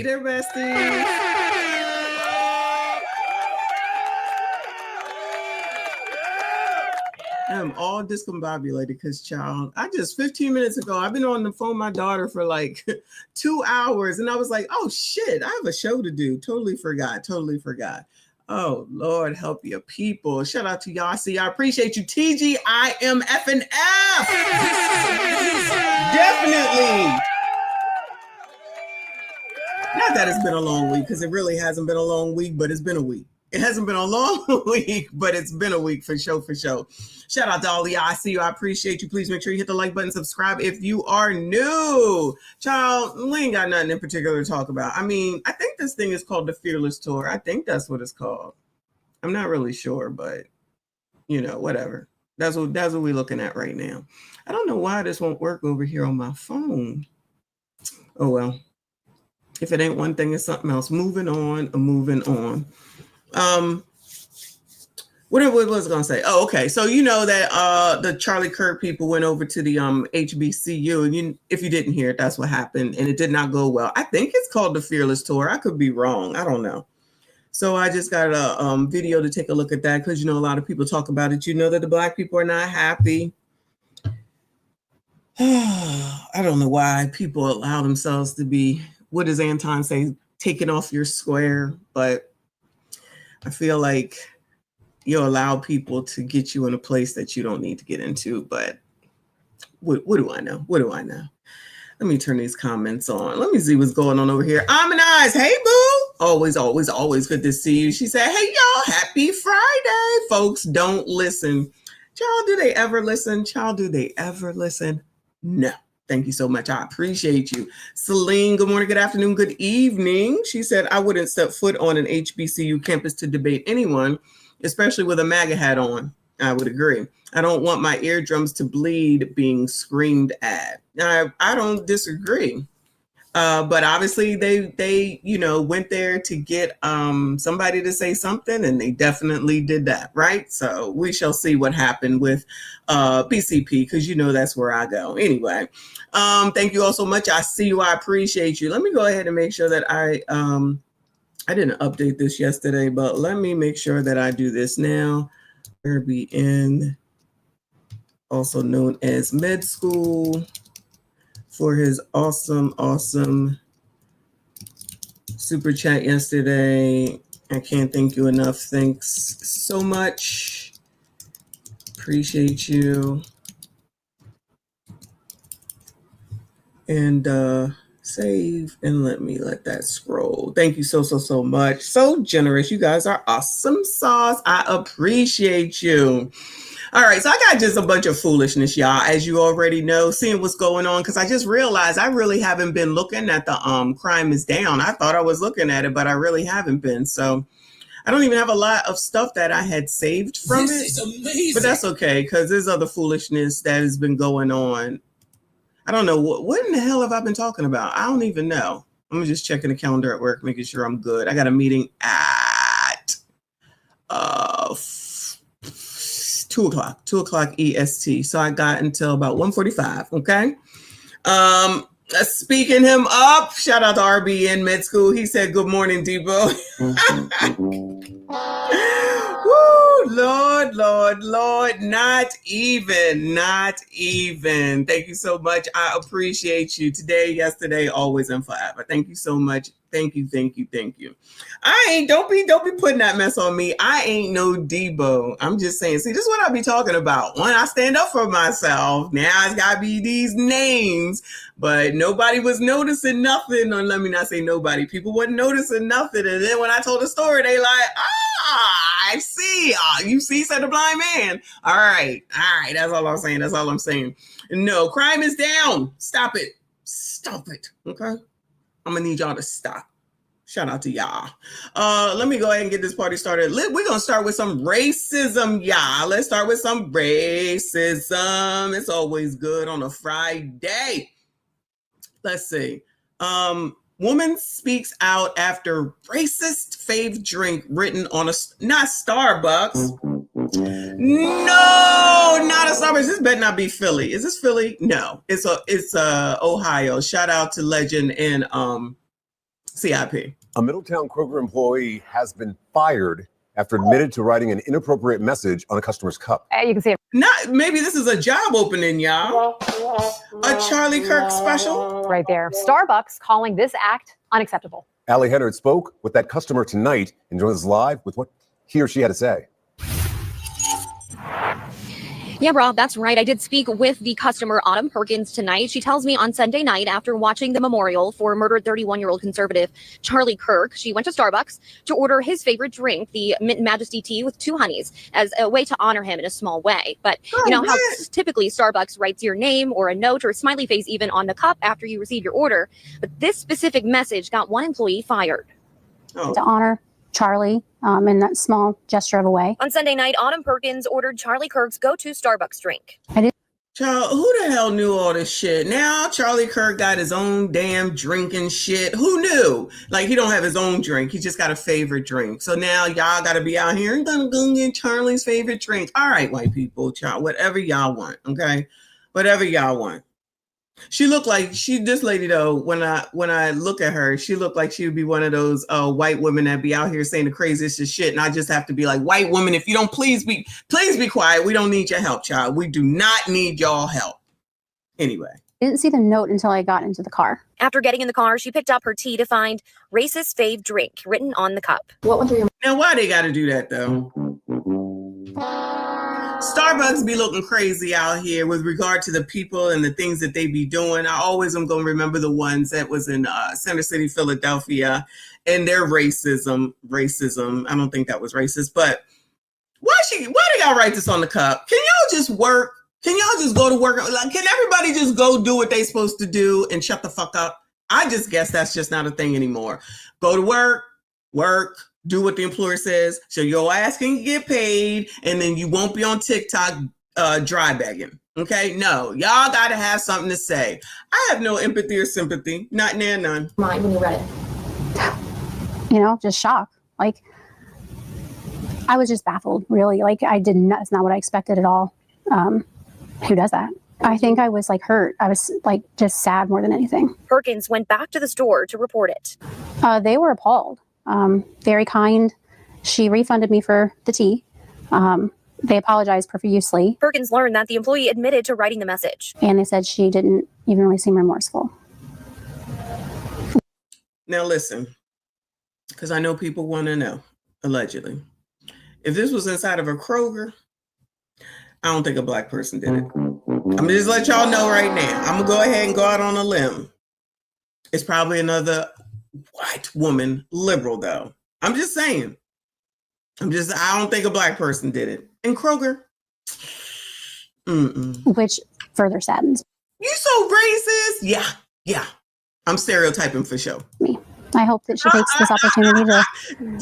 Hey there, besties. I'm all discombobulated because, child, I just 15 minutes ago, I've been on the phone with my daughter for like 2 hours, and I was like, oh shit, I have a show to do. Totally forgot. Oh, Lord, help your people. Shout out to y'all. See, I appreciate you. TGIMF and F. Definitely. Not that it's been a long week, because it really hasn't been a long week, but it's been a week. It hasn't been a long week, but it's been a week for sure, for sure. Shout out to all of y'all. I see you. I appreciate you. Please make sure you hit the like button, subscribe if you are new. Child, we ain't got nothing in particular to talk about. I mean, I think this thing is called the Fearless Tour. I think that's what it's called. I'm not really sure, but, you know, whatever. That's what we're looking at right now. I don't know why this won't work over here on my phone. Oh, well. If it ain't one thing, it's something else. Moving on. What was I gonna say? Oh, okay. So you know that the Charlie Kirk people went over to the HBCU, and if you didn't hear it, that's what happened, and it did not go well. I think it's called the Fearless Tour. I could be wrong. I don't know. So I just got a video to take a look at that, because you know a lot of people talk about it. You know that the Black people are not happy. I don't know why people allow themselves to be, what does Anton say, taken off your square, but I feel like you allow people to get you in a place that you don't need to get into. But what do I know? Let me turn these comments on. Let me see what's going on over here. Amenize, hey boo. Always good to see you. She said, hey y'all, happy Friday. Folks don't listen. Child, do they ever listen? No. Thank you so much. I appreciate you. Celine, good morning, good afternoon, good evening. She said, I wouldn't step foot on an HBCU campus to debate anyone, especially with a MAGA hat on. I would agree. I don't want my eardrums to bleed being screamed at. I don't disagree. But obviously they went there to get somebody to say something, and they definitely did that, right? So we shall see what happened with PCP, because you know that's where I go. Anyway, thank you all so much. I see you. I appreciate you. Let me go ahead and make sure that I didn't update this yesterday, but let me make sure that I do this now. Airbnb, also known as Med School, for his awesome super chat yesterday. I can't thank you enough. Thanks so much. Appreciate you. And save and let that scroll. Thank you so much. So generous. You guys are awesome sauce. I appreciate you. All right, so I got just a bunch of foolishness, y'all, as you already know, seeing what's going on, because I just realized I really haven't been looking at the crime is down. I thought I was looking at it, but I really haven't been. So I don't even have a lot of stuff that I had saved from it. This is amazing. But that's okay, because there's other foolishness that has been going on. I don't know. What in the hell have I been talking about? I don't even know. I'm just checking the calendar at work, making sure I'm good. I got a meeting at 2 o'clock EST. So I got until about 1:45. Okay. Speaking him up, shout out to RB in Med School. He said, good morning, Debo. Woo, Lord, not even. Thank you so much. I appreciate you today, yesterday, always, and forever. Thank you so much. Thank you. Don't be putting that mess on me. I ain't no Debo. I'm just saying, see, this is what I be talking about. When I stand up for myself, now it's gotta be these names, but nobody was noticing nothing. Or let me not say nobody. People wasn't noticing nothing. And then when I told the story, they like, I see. You see, said the blind man. All right. That's all I'm saying. No, crime is down. Stop it. Okay. I'm gonna need y'all to stop. Shout out to y'all. Let me go ahead and get this party started. We're gonna start with some racism, y'all. Let's start with some racism. It's always good on a Friday. Let's see. Woman speaks out after racist fave drink written on not Starbucks. No, not a Starbucks. This better not be Philly. Is this Philly? No, it's Ohio. Shout out to Legend and CIP. A Middletown Kroger employee has been fired after admitted to writing an inappropriate message on a customer's cup. You can see it. Maybe this is a job opening, y'all. A Charlie Kirk special. Right there. Starbucks calling this act unacceptable. Allie Hennard spoke with that customer tonight and joins us live with what he or she had to say. Yeah, Rob, that's right. I did speak with the customer, Autumn Perkins, tonight. She tells me on Sunday night, after watching the memorial for murdered 31-year-old conservative Charlie Kirk, she went to Starbucks to order his favorite drink, the Mint Majesty tea with 2 honeys, as a way to honor him in a small way. But you know how typically Starbucks writes your name or a note or a smiley face even on the cup after you receive your order. But this specific message got one employee fired. To honor Charlie in that small gesture of a way. On Sunday night, Autumn Perkins ordered Charlie Kirk's go-to Starbucks drink. Child, who the hell knew all this shit? Now Charlie Kirk got his own damn drinking shit. Who knew? Like, he don't have his own drink. He just got a favorite drink. So now y'all got to be out here and gonna go get Charlie's favorite drink. All right, white people, child, whatever y'all want, okay? Whatever y'all want. She looked like this lady though, when I look at her, she looked like she would be one of those white women that be out here saying the craziest shit. And I just have to be like, white woman, if you don't please be quiet. We don't need your help, child. We do not need y'all help. Anyway. I didn't see the note until I got into the car. After getting in the car, she picked up her tea to find racist fave drink written on the cup. What went through your Now, why they got to do that though? Starbucks be looking crazy out here with regard to the people and the things that they be doing. I always am going to remember the ones that was in Center City, Philadelphia, and their racism. I don't think that was racist, but why they got to write this on the cup? Can y'all just work? Can y'all just go to work? Like, can everybody just go do what they supposed to do and shut the fuck up? I just guess that's just not a thing anymore. Go to work. Do what the employer says, so your ass can get paid, and then you won't be on TikTok dry begging. Okay? No, y'all got to have something to say. I have no empathy or sympathy. Not near none. mind when you read it? You know, just shock. Like, I was just baffled, really. Like, that's not what I expected at all. Who does that? I think I was like hurt. I was like just sad more than anything. Perkins went back to the store to report it. They were appalled. Very kind. She refunded me for the tea. They apologized profusely. Perkins learned that the employee admitted to writing the message. And they said she didn't even really seem remorseful. Now listen, because I know people want to know, allegedly. If this was inside of a Kroger, I don't think a black person did it. I'm going to just let y'all know right now. I'm going to go ahead and go out on a limb. It's probably another white woman, liberal though. I'm just saying. I don't think a black person did it. And Kroger. Which further saddens You so racist. Yeah. I'm stereotyping for sure. me. I hope that she takes this opportunity to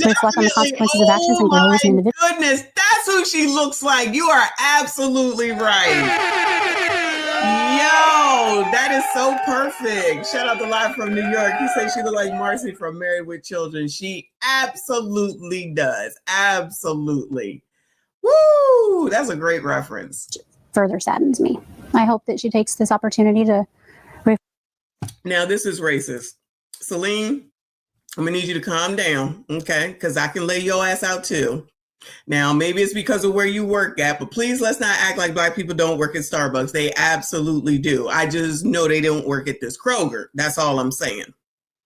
reflect on the consequences of actions and grow as an individual. Goodness, that's who she looks like. You are absolutely right. Yo, that is so perfect. Shout out to Live from New York. He said she looked like Marcy from Married with Children. She absolutely does. Absolutely. Woo! That's a great reference. Further saddens me. I hope that she takes this opportunity to. Now, this is racist. Celine, I'm going to need you to calm down, okay? Because I can lay your ass out too. Now, maybe it's because of where you work at, but please let's not act like black people don't work at Starbucks. They absolutely do. I just know they don't work at this Kroger. That's all I'm saying.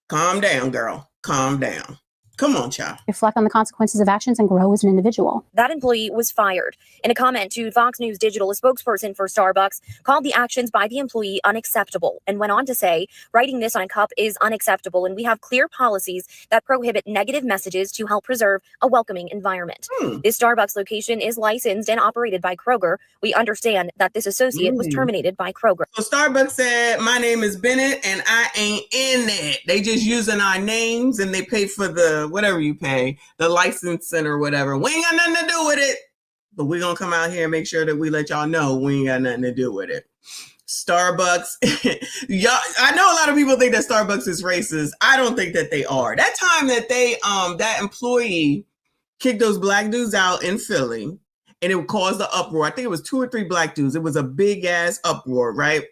Calm down, girl. Calm down. Come on, child. Reflect on the consequences of actions and grow as an individual. That employee was fired. In a comment to Fox News Digital, a spokesperson for Starbucks called the actions by the employee unacceptable and went on to say, writing this on a cup is unacceptable, and we have clear policies that prohibit negative messages to help preserve a welcoming environment. This Starbucks location is licensed and operated by Kroger. We understand that this associate was terminated by Kroger. So Starbucks said, my name is Bennett and I ain't in it. They just using our names and they pay for the whatever you pay, the licensing or whatever. We ain't got nothing to do with it. But we're going to come out here and make sure that we let y'all know we ain't got nothing to do with it. Starbucks. Y'all, I know a lot of people think that Starbucks is racist. I don't think that they are. That time that they, that employee kicked those black dudes out in Philly and it caused the uproar. I think it was 2 or 3 black dudes. It was a big ass uproar, right?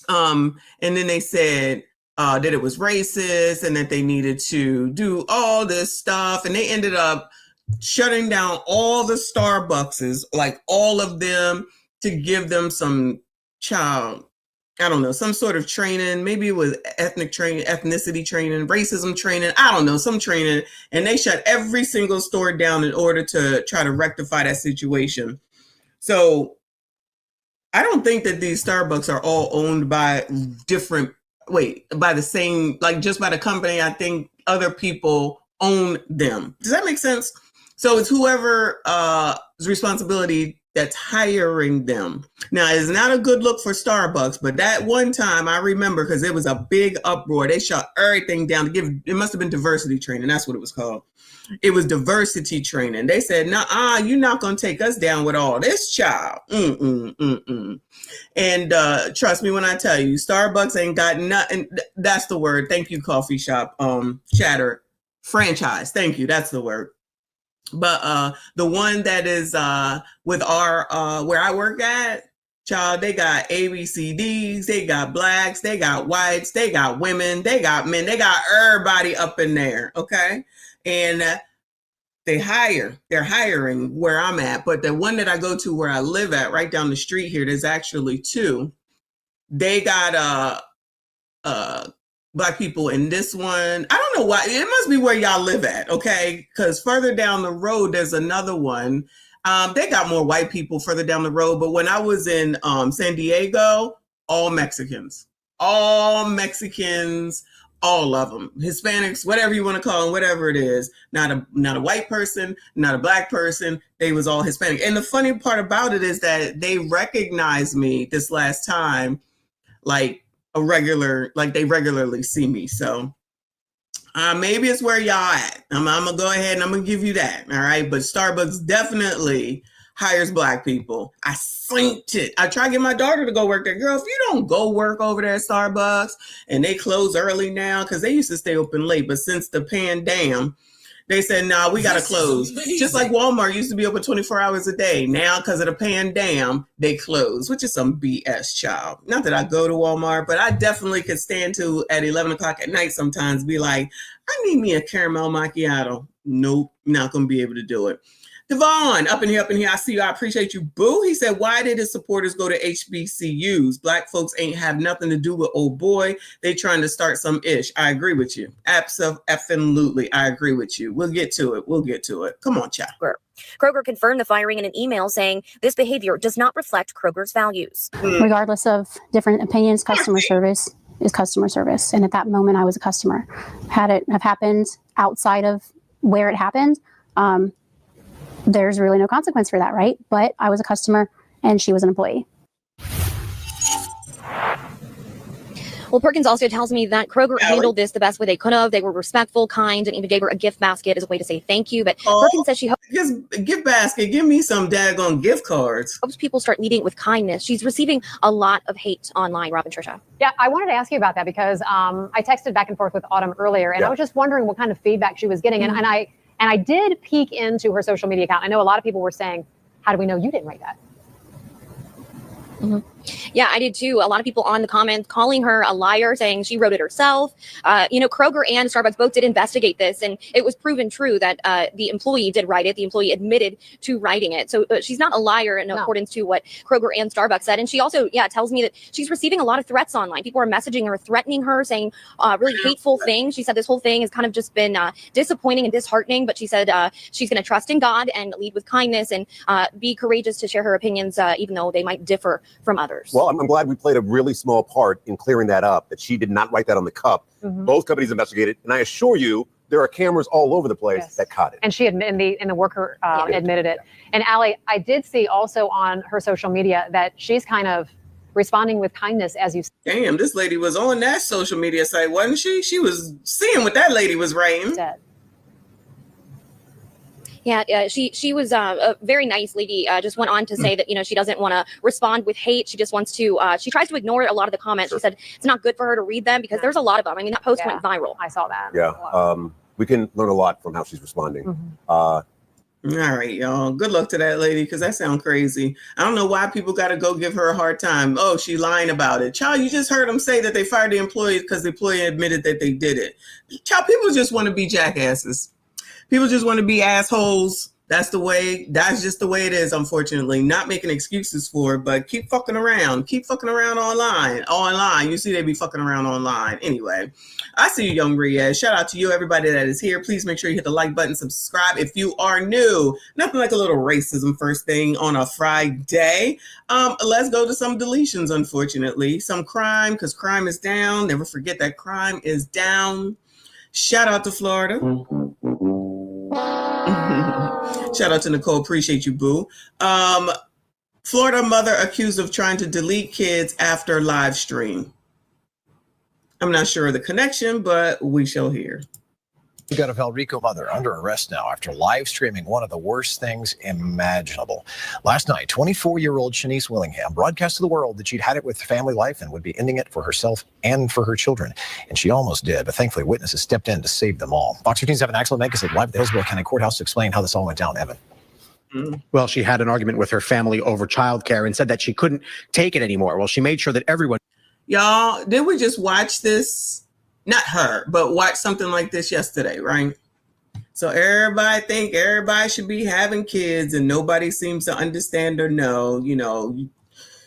And then they said, that it was racist and that they needed to do all this stuff. And they ended up shutting down all the Starbuckses, like all of them, to give them some I don't know, some sort of training. Maybe it was ethnic training, ethnicity training, racism training. I don't know, some training. And they shut every single store down in order to try to rectify that situation. So I don't think that these Starbucks are all owned by by the same, like just by the company. I think other people own them. Does that make sense? So it's whoever's responsibility that's hiring them. Now, it's not a good look for Starbucks, but that one time I remember, because it was a big uproar, they shut everything down to give, it must have been diversity training. That's what it was called. It was diversity training. They said, nah, you're not going to take us down with all this, child. And trust me when I tell you, Starbucks ain't got nothing. That's the word. Thank you, coffee shop, chatter, franchise. Thank you. That's the word. But the one that is with our where I work at, child, they got ABCDs, they got blacks, they got whites, they got women, they got men, they got everybody up in there, okay? And they're hiring where I'm at. But the one that I go to where I live at, right down the street here, there's actually two. They got Black people in this one. I don't know why. It must be where y'all live at, okay? Because further down the road, there's another one. They got more white people further down the road. But when I was in San Diego, all Mexicans, all of them, Hispanics, whatever you want to call them, whatever it is. Not a white person, not a Black person. They was all Hispanic. And the funny part about it is that they recognized me this last time, like they regularly see me. So maybe it's where y'all at. I'm gonna go ahead and I'm gonna give you that. All right. But Starbucks definitely hires Black people. I synced it. I try to get my daughter to go work there. Girl, if you don't go work over there at Starbucks, and they close early now, because they used to stay open late, but since the pandemic, they said, nah, we got to close. Just like Walmart used to be open 24 hours a day. Now, because of the pandemic, they close, which is some BS, child. Not that I go to Walmart, but I definitely could stand to at 11 o'clock at night sometimes be like, I need me a caramel macchiato. Nope, not going to be able to do it. Devon, up in here. I see you. I appreciate you, boo. He said, why did his supporters go to HBCUs? Black folks ain't have nothing to do with old boy. They trying to start some ish. I agree with you. Absolutely. I agree with you. We'll get to it. Come on, child. Kroger confirmed the firing in an email saying this behavior does not reflect Kroger's values. Regardless of different opinions, customer service is customer service. And at that moment, I was a customer. Had it have happened outside of where it happened, there's really no consequence for that, right? But I was a customer and she was an employee. Well, Perkins also tells me that Kroger handled this the best way they could have. They were respectful, kind, and even gave her a gift basket as a way to say thank you. But Perkins says she hopes gift basket. Give me some daggone gift cards. Hopes people start leading with kindness. She's receiving a lot of hate online, Rob and Trisha. Yeah, I wanted to ask you about that because I texted back and forth with Autumn earlier, and I was just wondering what kind of feedback she was getting. And I did peek into her social media account. I know a lot of people were saying, how do we know you didn't write that? Yeah, I did too. A lot of people on the comments calling her a liar, saying she wrote it herself. Kroger and Starbucks both did investigate this, and it was proven true that the employee did write it. The employee admitted to writing it. So she's not a liar in accordance to what Kroger and Starbucks said. And she also, tells me that she's receiving a lot of threats online. People are messaging her, threatening her, saying really hateful things. She said this whole thing has kind of just been disappointing and disheartening, but she said she's going to trust in God and lead with kindness and be courageous to share her opinions, even though they might differ from others. Well, I'm glad we played a really small part in clearing that up, that she did not write that on the cup. Both companies investigated, and I assure you, there are cameras all over the place that caught it. And she admitted, and the worker admitted it. And Allie, I did see also on her social media that she's kind of responding with kindness, as you said. Damn, this lady was on that social media site, wasn't she? She was seeing what that lady was writing. Yeah, she was a very nice lady. Just went on to say that, she doesn't want to respond with hate. She just wants to, she tries to ignore a lot of the comments. She said it's not good for her to read them because there's a lot of them. I mean, that post went viral. I saw that. Yeah, we can learn a lot from how she's responding. All right, y'all. Good luck to that lady, because that sounds crazy. I don't know why people got to go give her a hard time. Oh, she lying about it. Child, you just heard them say that they fired the employee because the employee admitted that they did it. Child, people just want to be jackasses. People just want to be assholes. That's just the way it is, unfortunately. Not making excuses for it, but keep fucking around. Keep fucking around online. You see they be fucking around online. Anyway, I see you, Young Riaz. Shout out to you, everybody that is here. Please make sure you hit the like button, subscribe if you are new. Nothing like a little racism first thing on a Friday. Let's go to some deletions, unfortunately. Some crime, because crime is down. Never forget that crime is down. Shout out to Florida. Shout out to Nicole. Appreciate you, boo. Florida mother accused of trying to delete kids after live stream. I'm not sure of the connection, but we shall hear. We got a Valrico mother under arrest now after live streaming one of the worst things imaginable. Last night, 24-year-old Shanice Willingham broadcast to the world that she'd had it with family life and would be ending it for herself and for her children. And she almost did, but thankfully witnesses stepped in to save them all. Fox 15's Evan Axel Megas live at the Hillsborough County Courthouse to explain how this all went down. Evan. Well, she had an argument with her family over childcare and said that she couldn't take it anymore. Well, she made sure that everyone... Y'all, did we just watch this? Not her, but watch something like this yesterday, right? So everybody think everybody should be having kids and nobody seems to understand or know,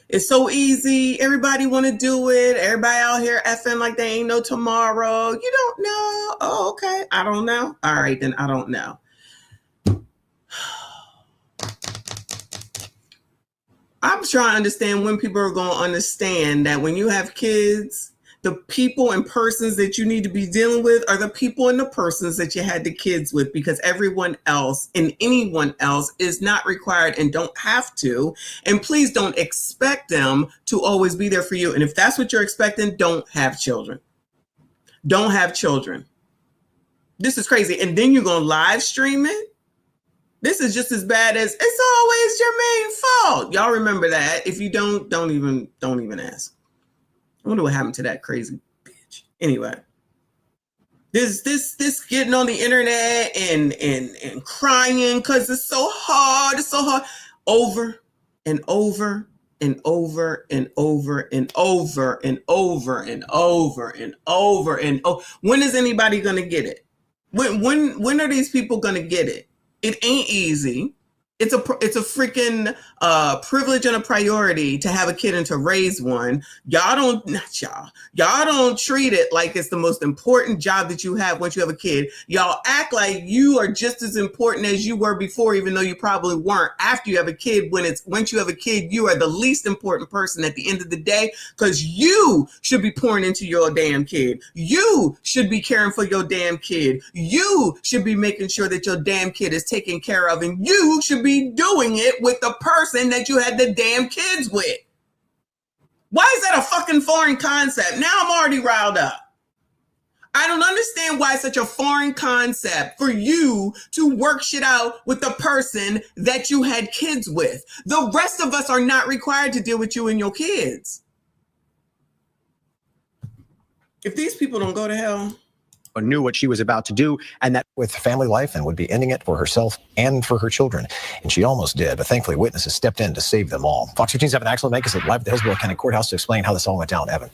it's so easy. Everybody want to do it. Everybody out here effing like they ain't no tomorrow. You don't know. Oh, okay. I don't know. All right, then I don't know. I'm trying to understand when people are going to understand that when you have kids, the people and persons that you need to be dealing with are the people and the persons that you had the kids with, because everyone else and anyone else is not required and don't have to. And please don't expect them to always be there for you. And if that's what you're expecting, don't have children. Don't have children. This is crazy. And then you're going to live stream it. This is just as bad as it's always Jermaine's fault. Y'all remember that. If you don't even ask. I wonder what happened to that crazy bitch. Anyway, this getting on the internet and crying because it's so hard. It's so hard. Over and over and over and over and over and over and over and over and over. When is anybody gonna get it? When are these people gonna get it? It ain't easy. It's a freaking privilege and a priority to have a kid and to raise one. Y'all don't treat it like it's the most important job that you have once you have a kid. Y'all act like you are just as important as you were before, even though you probably weren't. After you have a kid, once you have a kid, you are the least important person at the end of the day, because you should be pouring into your damn kid. You should be caring for your damn kid. You should be making sure that your damn kid is taken care of, and you should be doing it with the person that you had the damn kids with. Why is that a fucking foreign concept? Now I'm already riled up. I don't understand why it's such a foreign concept for you to work shit out with the person that you had kids with. The rest of us are not required to deal with you and your kids. If these people don't go to hell... knew what she was about to do, and that with family life and would be ending it for herself and for her children. And she almost did, but thankfully witnesses stepped in to save them all. Fox 15's Evan Axel Megas live at the Hillsborough County Courthouse to explain how this all went down. Evan.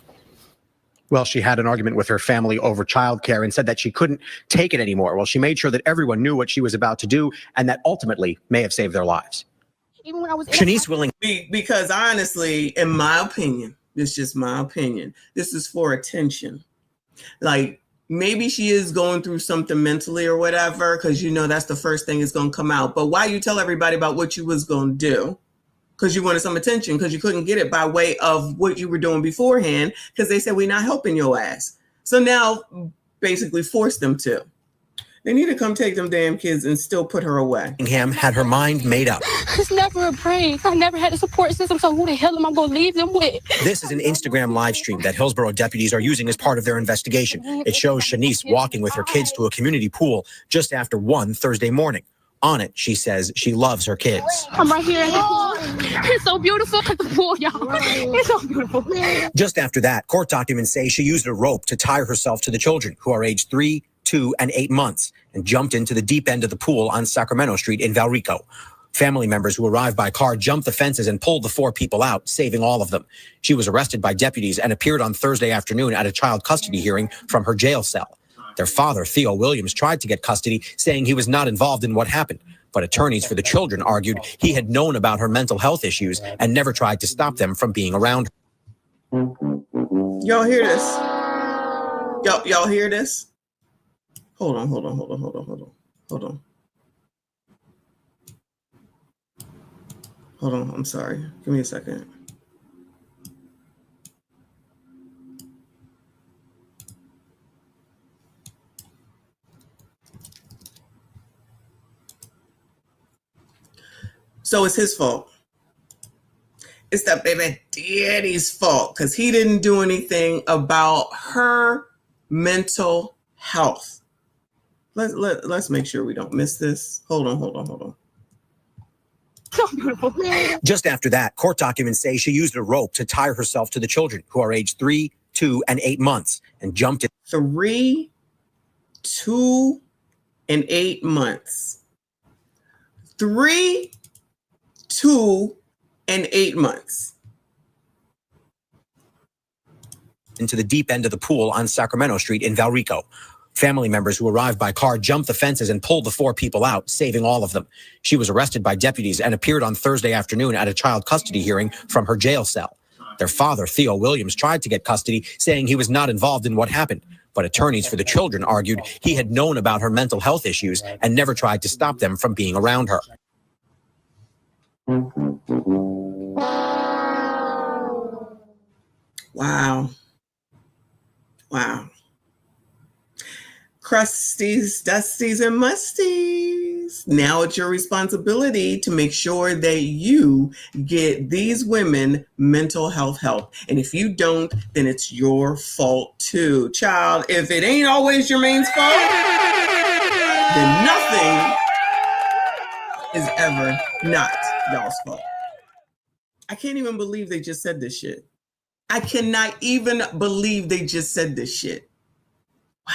Well, she had an argument with her family over childcare and said that she couldn't take it anymore. Well, she made sure that everyone knew what she was about to do, and that ultimately may have saved their lives. Even when I was Shanice Willing. Because honestly, in my opinion, this is just my opinion, this is for attention. Like, maybe she is going through something mentally or whatever, because that's the first thing that's going to come out. But why you tell everybody about what you was going to do? Because you wanted some attention, because you couldn't get it by way of what you were doing beforehand, because they said, we're not helping your ass. So now basically force them to. They need to come take them damn kids and still put her away. Willingham had her mind made up. It's never a prank. I never had a support system, so who the hell am I going to leave them with? This is an Instagram live stream that Hillsborough deputies are using as part of their investigation. It shows Shanice walking with her kids to a community pool just after 1 Thursday morning. On it, she says she loves her kids. I'm right here. It's so beautiful at the pool, y'all. It's so beautiful. Just after that, court documents say she used a rope to tie herself to the children, who are aged 3, 2, and 8 months and jumped into the deep end of the pool on Sacramento Street in Valrico. Family members who arrived by car jumped the fences and pulled the 4 people out, saving all of them. She was arrested by deputies and appeared on Thursday afternoon at a child custody hearing from her jail cell. Their father, Theo Williams, tried to get custody, saying he was not involved in what happened. But attorneys for the children argued he had known about her mental health issues and never tried to stop them from being around her. Y'all hear this? Y'all hear this? Hold on. I'm sorry. Give me a second. So it's his fault. It's that baby daddy's fault because he didn't do anything about her mental health. Let's make sure we don't miss this. Hold on. So beautiful. Just after that, court documents say she used a rope to tie herself to the children, who are aged 3, 2, and 8 months, and jumped in. 3, 2, and 8 months. 3, 2, and 8 months. Into the deep end of the pool on Sacramento Street in Valrico. Family members who arrived by car jumped the fences and pulled the 4 people out, saving all of them. She was arrested by deputies and appeared on Thursday afternoon at a child custody hearing from her jail cell. Their father, Theo Williams, tried to get custody, saying he was not involved in what happened. But attorneys for the children argued he had known about her mental health issues and never tried to stop them from being around her. Wow. Crusties, dusties, and musties. Now it's your responsibility to make sure that you get these women mental health help. And if you don't, then it's your fault too. Child, if it ain't always Jermaine's fault, then nothing is ever not y'all's fault. I can't even believe they just said this shit. I cannot even believe they just said this shit. Wow.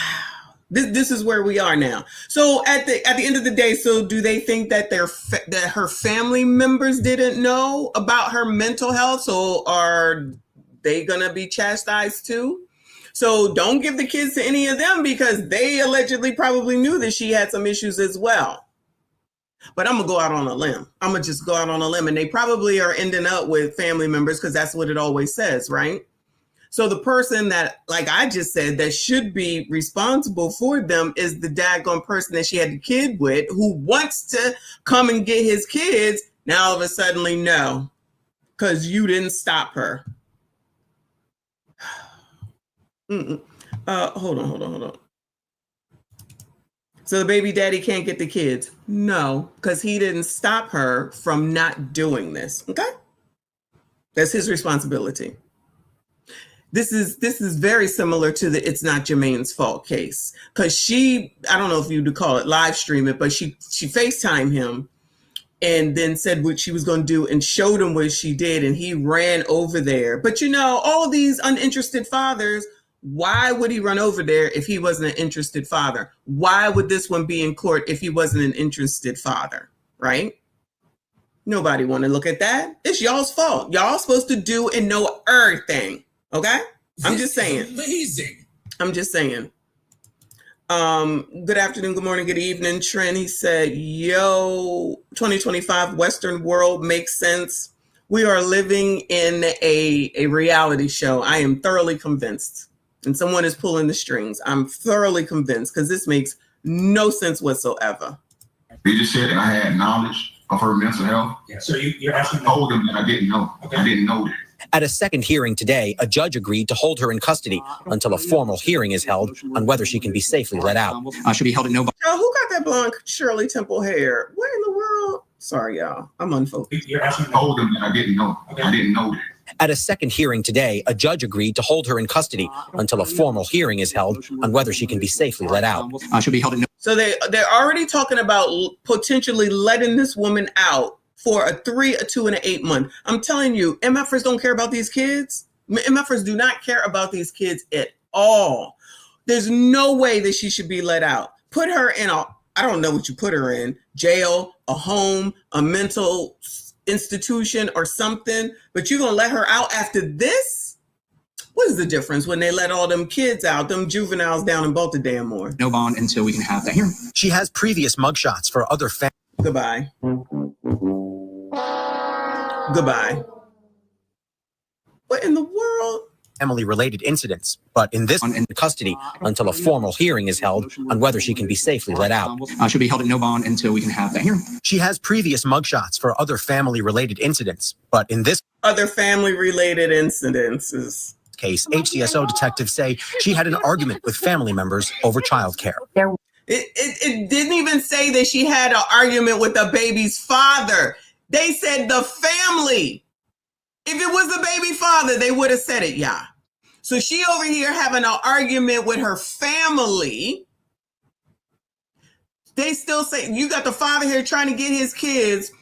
This is where we are now. So at the end of the day, so do they think that that her family members didn't know about her mental health? So are they gonna be chastised too? So don't give the kids to any of them because they allegedly probably knew that she had some issues as well. But I'm gonna go out on a limb. I'm gonna just go out on a limb, and they probably are ending up with family members because that's what it always says, right? So the person that, like I just said, that should be responsible for them is the daggone person that she had the kid with who wants to come and get his kids. Now all of a sudden, no, because you didn't stop her. Hold on. So the baby daddy can't get the kids? No, because he didn't stop her from not doing this. Okay? That's his responsibility. This is very similar to the "it's not Jermaine's fault" case, because she, I don't know if you'd call it live stream it, but she FaceTimed him and then said what she was going to do and showed him what she did, and he ran over there. But all these uninterested fathers, why would he run over there if he wasn't an interested father? Why would this one be in court if he wasn't an interested father, right? Nobody want to look at that. It's y'all's fault. Y'all supposed to do and know everything. Okay? I'm just saying. Amazing. I'm just saying. Good afternoon, good morning, good evening. Trent, he said, yo, 2025 Western world makes sense. We are living in a reality show. I am thoroughly convinced. And someone is pulling the strings. I'm thoroughly convinced because this makes no sense whatsoever. They just said that I had knowledge of her mental health. Yeah. So you're asking? I told them that I didn't know. Okay. I didn't know that. At a second hearing today, a judge agreed to hold her in custody until a formal hearing is held on whether she can be safely let out. Should be held in no. Oh, who got that blonde Shirley Temple hair? What in the world? Sorry, y'all. I'm unfocused. You're asking? I told them that I didn't know. Okay. I didn't know that. At a second hearing today, a judge agreed to hold her in custody until a formal hearing is held on whether she can be safely let out. Should be held in no. So they're already talking about potentially letting this woman out for a 3, a 2, and an 8 month. I'm telling you, MFers don't care about these kids. MFers do not care about these kids at all. There's no way that she should be let out. Put her in I don't know what you put her in, jail, a home, a mental institution or something, but you're going to let her out after this? What is the difference when they let all them kids out, them juveniles down in Baltimore? No bond until we can have that hearing. She has previous mugshots for other Goodbye. Goodbye. What in the world? family-related incidents, but in this in custody until a formal hearing is held on whether she can be safely let out. She'll be held at no bond until we can have that hearing. She has previous mugshots for other family-related incidents, but in this other family-related incidences case, HCSO detectives say she had an argument with family members over childcare. It didn't even say that she had an argument with the baby's father. They said the family. If it was the baby father, they would have said it, yeah. So she over here having an argument with her family. They still say, you got the father here trying to get his kids.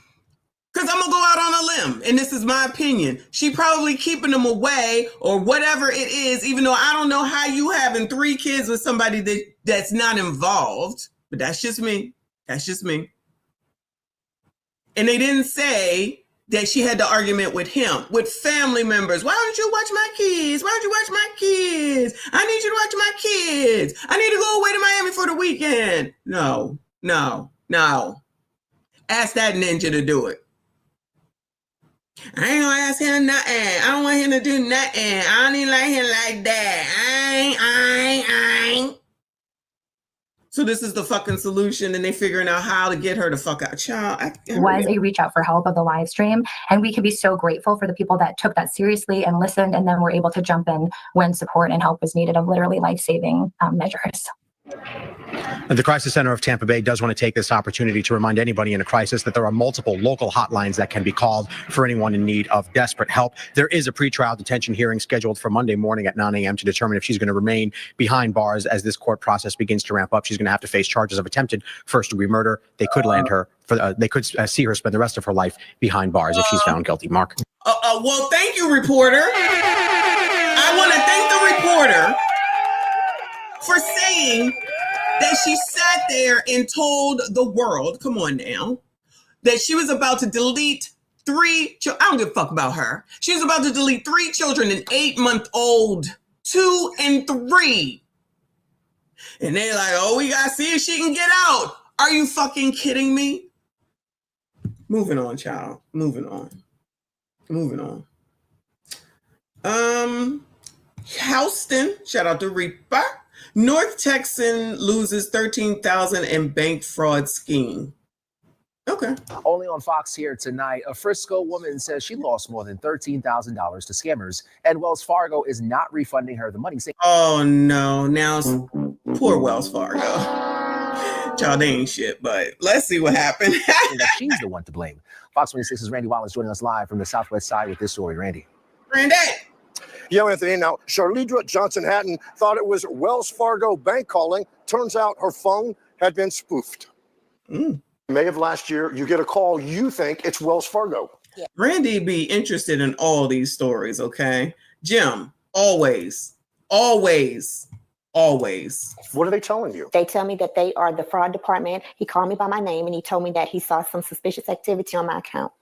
Because I'm going to go out on a limb, and this is my opinion. She probably keeping them away or whatever it is, even though I don't know how you having 3 kids with somebody that's not involved. But that's just me. That's just me. And they didn't say that she had the argument with him, with family members. Why don't you watch my kids? Why don't you watch my kids? I need you to watch my kids. I need to go away to Miami for the weekend. No. Ask that ninja to do it. I ain't gonna ask him nothing. I don't want him to do nothing. I don't even like him like that. I ain't. So this is the fucking solution, and they figuring out how to get her to fuck out. Child, was a reach out for help of the live stream, and we can be so grateful for the people that took that seriously and listened, and then were able to jump in when support and help was needed of literally life-saving measures. The Crisis Center of Tampa Bay does want to take this opportunity to remind anybody in a crisis that there are multiple local hotlines that can be called for anyone in need of desperate help. There is a pretrial detention hearing scheduled for Monday morning at 9 a.m. to determine if she's going to remain behind bars as this court process begins to ramp up. She's going to have to face charges of attempted first-degree murder. They could land her they could see her spend the rest of her life behind bars if she's found guilty. Mark. Well, thank you, reporter. I want to thank the reporter for saying that she sat there and told the world, come on now, that she was about to delete 3 children. I don't give a fuck about her. She was about to delete 3 children, an 8-month-old, 2 and 3. And they're like, oh, we got to see if she can get out. Are you fucking kidding me? Moving on, child. Moving on. Houston, shout out to Reaper. North Texan loses $13,000 in bank fraud scheme. Okay. Only on Fox here tonight, a Frisco woman says she lost more than $13,000 to scammers, and Wells Fargo is not refunding her the money. Oh, no. Now, poor Wells Fargo. Child, they ain't shit, but let's see what happened. She's the one to blame. Fox 26's Randy Wallace joining us live from the Southwest side with this story. Randy. Randy. Yeah, Anthony. Now, Charlidra Johnson-Hatton thought it was Wells Fargo bank calling. Turns out her phone had been spoofed. May of last year, you get a call. You think it's Wells Fargo. Yeah. Randy be interested in all these stories, okay? Jim, always. What are they telling you? They tell me that they are the fraud department. He called me by my name, and he told me that he saw some suspicious activity on my account.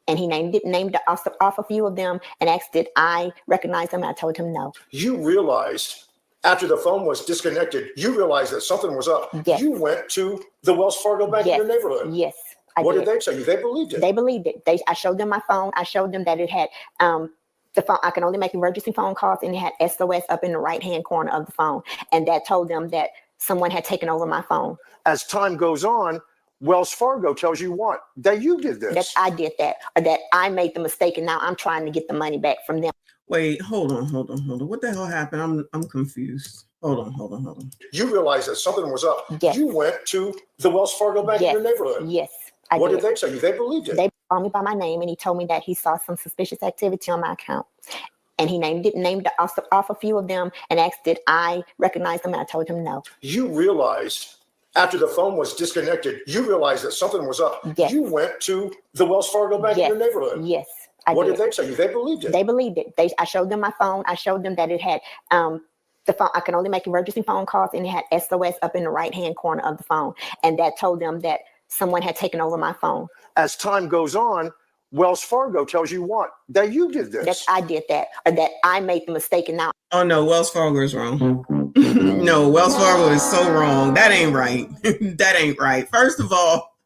And he named off a few of them and asked, did I recognize them? And I told him no. You realized after the phone was disconnected, you realized that something was up. Yes. You went to the Wells Fargo bank in your neighborhood. Yes. What did they tell you? They believed it. They believed it. I showed them my phone. I showed them that it had the phone. I can only make emergency phone calls, and it had SOS up in the right-hand corner of the phone. And that told them that someone had taken over my phone. As time goes on, Wells Fargo tells you what? That you did this. That I did that, or that I made the mistake, and now I'm trying to get the money back from them. Wait, hold on. What the hell happened? I'm confused. Hold on. You realized that something was up. Yes. You went to the Wells Fargo bank in your neighborhood. Yes. What did they tell you? They believed it. They called me by my name, and he told me that he saw some suspicious activity on my account. And he named off a few of them and asked, did I recognize them? And I told him no. You realized after the phone was disconnected, you realized that something was up. Yes. You went to the Wells Fargo bank in your neighborhood. Yes. What did they tell you? They believed it. They believed it. I showed them my phone. I showed them that it had the phone. I can only make emergency phone calls, and it had SOS up in the right-hand corner of the phone. And that told them that someone had taken over my phone. As time goes on, Wells Fargo tells you what? That you did this. That I did that, or that I made the mistake. And now, Oh no, Wells Fargo is wrong. No, Wells Fargo is so wrong. That ain't right. That ain't right. First of all,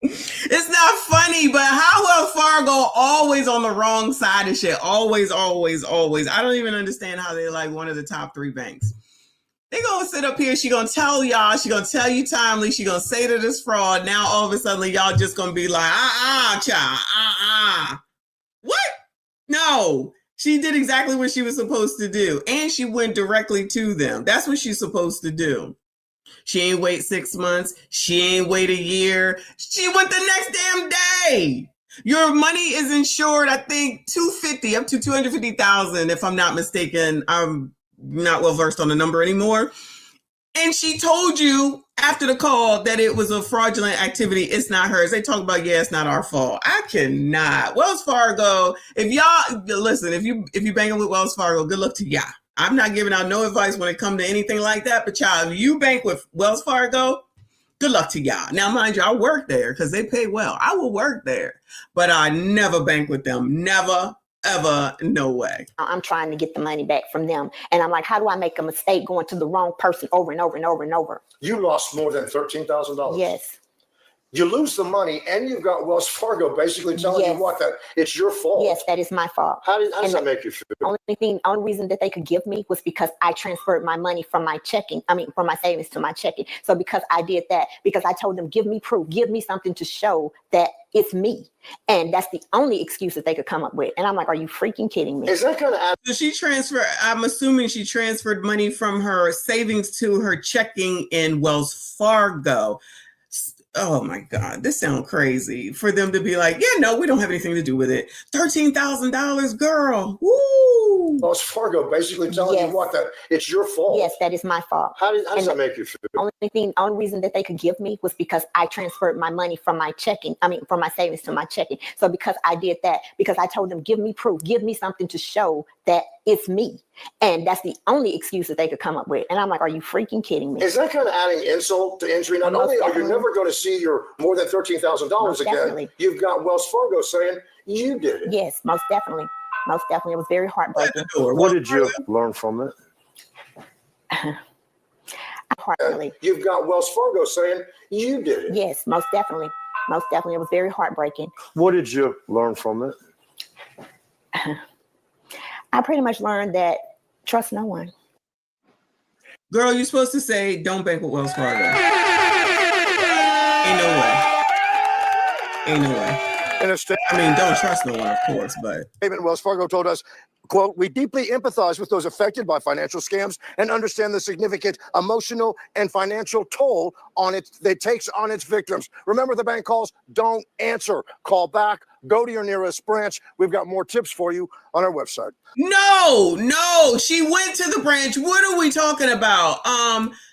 it's not funny, but how Wells Fargo always on the wrong side of shit? Always, always, always. I don't even understand how they're like one of the top 3 banks. They gonna sit up here, she gonna tell y'all, she gonna tell you timely, she gonna say that it's fraud. Now all of a sudden y'all just gonna be like, child, What? No, she did exactly what she was supposed to do. And she went directly to them. That's what she's supposed to do. She ain't wait 6 months. She ain't wait a year. She went the next damn day. Your money is insured, I think, $250 up to $250,000, if I'm not mistaken. I'm not well versed on the number anymore. And she told you after the call that it was a fraudulent activity. It's not hers. They talk about, yeah, it's not our fault. I cannot. Wells Fargo, if y'all listen, if you banking with Wells Fargo, good luck to y'all. I'm not giving out no advice when it comes to anything like that. But y'all, if you bank with Wells Fargo, good luck to y'all. Now, mind you, I work there because they pay well. I will work there, but I never bank with them. Never, ever, no way. I'm trying to get the money back from them. And I'm like, how do I make a mistake going to the wrong person over and over and over and over? You lost more than $13,000. Yes. You lose the money, and you've got Wells Fargo basically telling you what, that it's your fault. Yes, that is my fault. How does that make you feel? Only reason that they could give me was because I transferred my money from my checking, from my savings to my checking. So because I did that, because I told them, give me proof, give me something to show that it's me. And that's the only excuse that they could come up with. And I'm like, are you freaking kidding me? Is that going to So she transferred, I'm assuming she transferred money from her savings to her checking in Wells Fargo. Oh my God, this sounds crazy for them to be like, yeah, no, we don't have anything to do with it. $13,000, girl. Woo! Wells Fargo basically telling you what, that it's your fault. Yes, that is my fault. How does that make you feel? Only reason that they could give me was because I transferred my money from my checking, from my savings to my checking. So because I did that, because I told them, give me proof, give me something to show that it's me. And that's the only excuse that they could come up with. And I'm like, are you freaking kidding me? Is that kind of adding insult to injury? Not only are you never going to see your more than $13,000 again, definitely. You've got Wells Fargo saying you did it. Yes, most definitely. Most definitely. It was very heartbreaking. What did you learn from it? Heartbreaking. You've got Wells Fargo saying you did it. Yes, most definitely. Most definitely. It was very heartbreaking. What did you learn from it? I pretty much learned that trust no one. Girl, you're supposed to say, don't bank with Wells Fargo. Ain't no way. Ain't no way. I mean, don't trust no one, of course, but. Wells Fargo told us, quote, we deeply empathize with those affected by financial scams and understand the significant emotional and financial toll it takes on its victims. Remember, the bank calls, don't answer. Call back. Go to your nearest branch. We've got more tips for you on our website. No, she went to the branch. What are we talking about?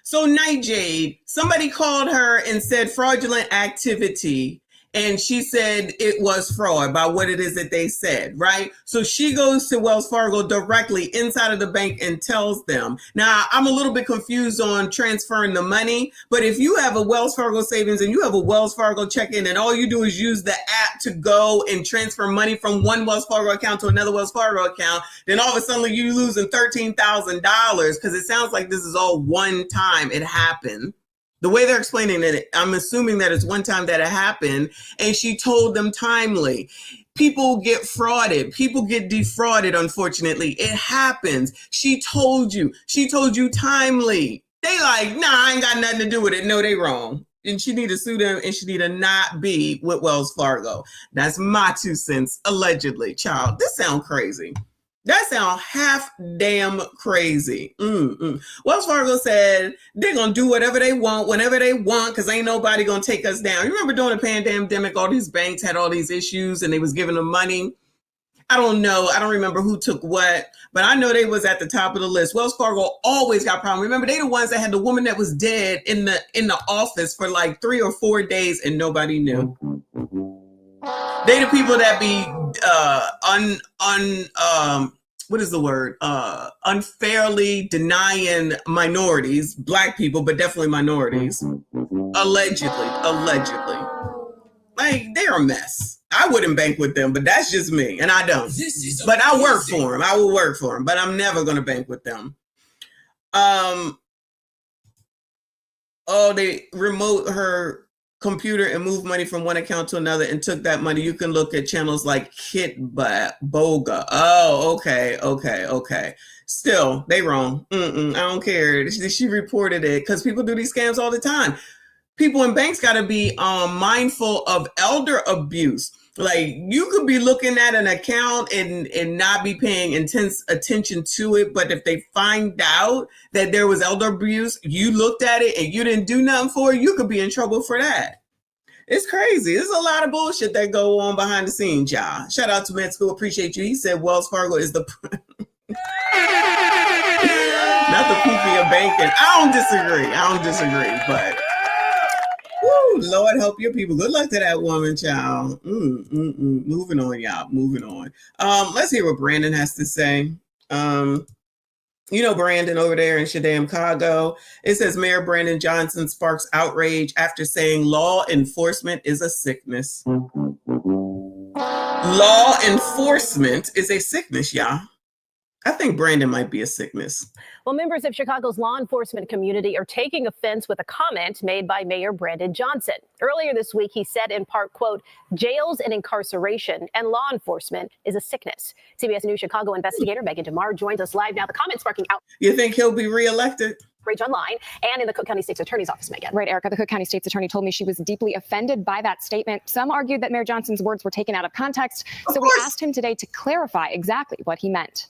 So Nightjade, somebody called her and said fraudulent activity. And she said it was fraud by what it is that they said, right? So she goes to Wells Fargo directly inside of the bank and tells them. Now, I'm a little bit confused on transferring the money, but if you have a Wells Fargo savings and you have a Wells Fargo check-in and all you do is use the app to go and transfer money from one Wells Fargo account to another Wells Fargo account, then all of a sudden you're losing $13,000 because it sounds like this is all one time it happened. The way they're explaining it, I'm assuming that it's one time that it happened, and she told them timely. People get frauded. People get defrauded, unfortunately. It happens. She told you timely. They like, nah, I ain't got nothing to do with it. No, they wrong. And she need to sue them, and she need to not be with Wells Fargo. That's my 2 cents, allegedly. Child, this sounds crazy. That sounds half damn crazy. Wells Fargo said they're going to do whatever they want, whenever they want, because ain't nobody going to take us down. You remember during the pandemic, all these banks had all these issues and they was giving them money. I don't know. I don't remember who took what, but I know they was at the top of the list. Wells Fargo always got problems. Remember, they the ones that had the woman that was dead in the office for like 3 or 4 days and nobody knew. They the people that be what is the word? Unfairly denying minorities, black people, but definitely minorities. Allegedly. Like, they're a mess. I wouldn't bank with them, but that's just me, and I don't. But I work for them. I will work for them, but I'm never going to bank with them. They remote her computer and moved money from one account to another and took that money. You can look at channels like Boga. Oh, okay. Still, they wrong. I don't care. She reported it because people do these scams all the time. People in banks got to be mindful of elder abuse. Like, you could be looking at an account and not be paying intense attention to it. But if they find out that there was elder abuse, you looked at it and you didn't do nothing for it, you could be in trouble for that. It's crazy. There's a lot of bullshit that go on behind the scenes, y'all. Shout out to Med School. Appreciate you. He said Wells Fargo is the not the poopy of banking. I don't disagree, but woo, Lord help your people. Good luck to that woman, child. Moving on, y'all. Moving on. Let's hear what Brandon has to say. Brandon over there in Chicago. It says Mayor Brandon Johnson sparks outrage after saying law enforcement is a sickness. Law enforcement is a sickness, y'all. I think Brandon might be a sickness. Well, members of Chicago's law enforcement community are taking offense with a comment made by Mayor Brandon Johnson. Earlier this week, he said in part, quote, jails and incarceration and law enforcement is a sickness. CBS News Chicago investigator Megan DeMar joins us live now. The comment sparking out. You think he'll be reelected? Outrage online and in the Cook County State's Attorney's Office, Megan. Right, Erica. The Cook County State's Attorney told me she was deeply offended by that statement. Some argued that Mayor Johnson's words were taken out of context. So we asked him today to clarify exactly what he meant.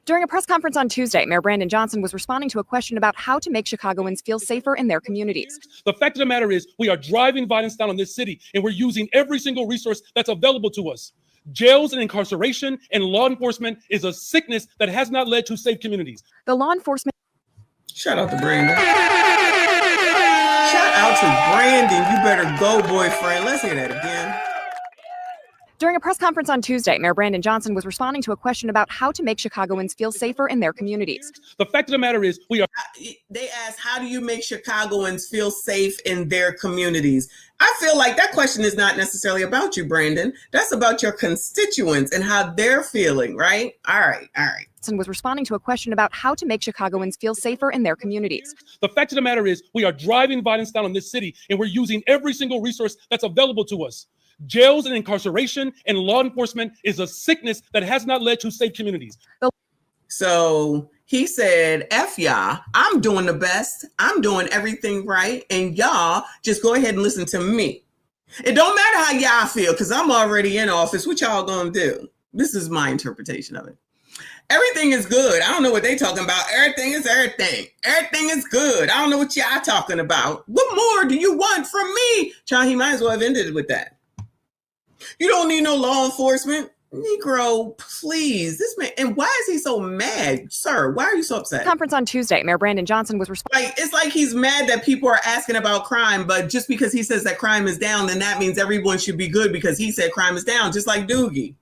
During a press conference on Tuesday, Mayor Brandon Johnson was responding to a question about how to make Chicagoans feel safer in their communities. The fact of the matter is we are driving violence down on this city, and we're using every single resource that's available to us. Jails and incarceration and law enforcement is a sickness that has not led to safe communities. The law enforcement... Shout out to Brandon. Shout out to Brandon. You better go, boyfriend. Let's hear that again. During a press conference on Tuesday, Mayor Brandon Johnson was responding to a question about how to make Chicagoans feel safer in their communities. The fact of the matter is we are... They asked, how do you make Chicagoans feel safe in their communities? I feel like that question is not necessarily about you, Brandon. That's about your constituents and how they're feeling, right? All right. Johnson was responding to a question about how to make Chicagoans feel safer in their communities. The fact of the matter is we are driving violence down on this city, and we're using every single resource that's available to us. Jails and incarceration and law enforcement is a sickness that has not led to safe communities. So he said, F y'all, I'm doing the best. I'm doing everything right. And y'all just go ahead and listen to me. It don't matter how y'all feel because I'm already in office. What y'all gonna do? This is my interpretation of it. Everything is good. I don't know what they talking about. Everything is everything. Everything is good. I don't know what y'all talking about. What more do you want from me? Child, he might as well have ended with that. You don't need no law enforcement. Negro, please. This man, and why is he so mad? Sir, why are you so upset? Conference on Tuesday, Mayor Brandon Johnson was responding. It's like he's mad that people are asking about crime, but just because he says that crime is down, then that means everyone should be good because he said crime is down, just like Doogie.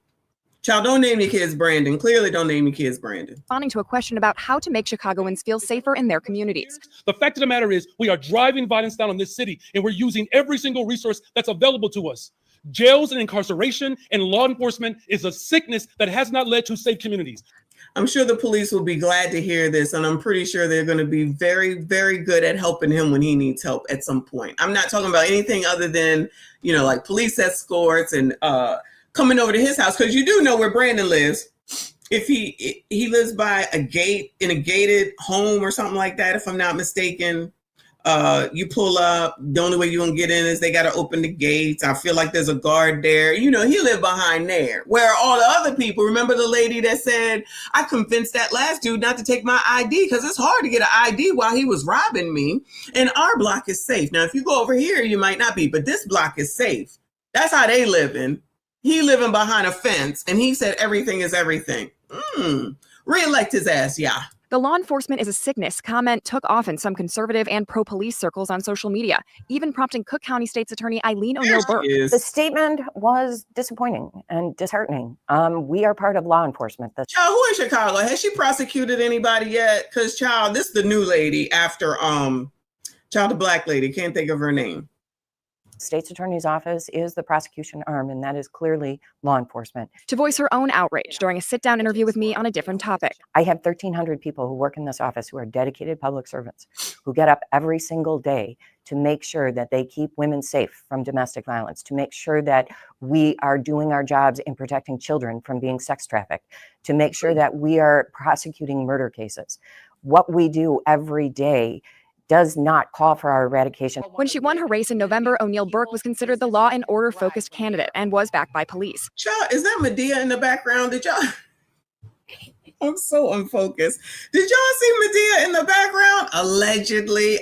Child, don't name your kids Brandon. Clearly don't name your kids Brandon. Responding to a question about how to make Chicagoans feel safer in their communities. The fact of the matter is we are driving violence down on this city, and we're using every single resource that's available to us. Jails and incarceration and law enforcement is a sickness that has not led to safe communities. I'm sure the police will be glad to hear this, and I'm pretty sure they're going to be very, very good at helping him when he needs help at some point. I'm not talking about anything other than, like police escorts and coming over to his house, because you do know where Brandon lives. If he lives by a gate in a gated home or something like that, if I'm not mistaken. You pull up, the only way you're gonna get in is they gotta open the gates. I feel like there's a guard there. He lived behind there. Where all the other people, remember the lady that said, I convinced that last dude not to take my ID because it's hard to get an ID while he was robbing me. And our block is safe. Now, if you go over here, you might not be, but this block is safe. That's how they living. He living behind a fence, and he said everything is everything. Re-elect his ass, yeah. The law enforcement is a sickness comment took off in some conservative and pro-police circles on social media, even prompting Cook County State's Attorney Eileen O'Neill Burke. The statement was disappointing and disheartening. We are part of law enforcement. Child, who in Chicago? Has she prosecuted anybody yet? Because, child, this is the new lady after, child, the black lady. Can't think of her name. State's Attorney's Office is the prosecution arm, and that is clearly law enforcement. To voice her own outrage during a sit-down interview with me on a different topic. I have 1,300 people who work in this office who are dedicated public servants, who get up every single day to make sure that they keep women safe from domestic violence, to make sure that we are doing our jobs in protecting children from being sex trafficked, to make sure that we are prosecuting murder cases. What we do every day does not call for our eradication. When she won her race in November, O'Neill Burke was considered the law and order focused candidate and was backed by police. Child, is that Medea in the background? Did y'all? I'm so unfocused. Did y'all see Medea in the background? Allegedly.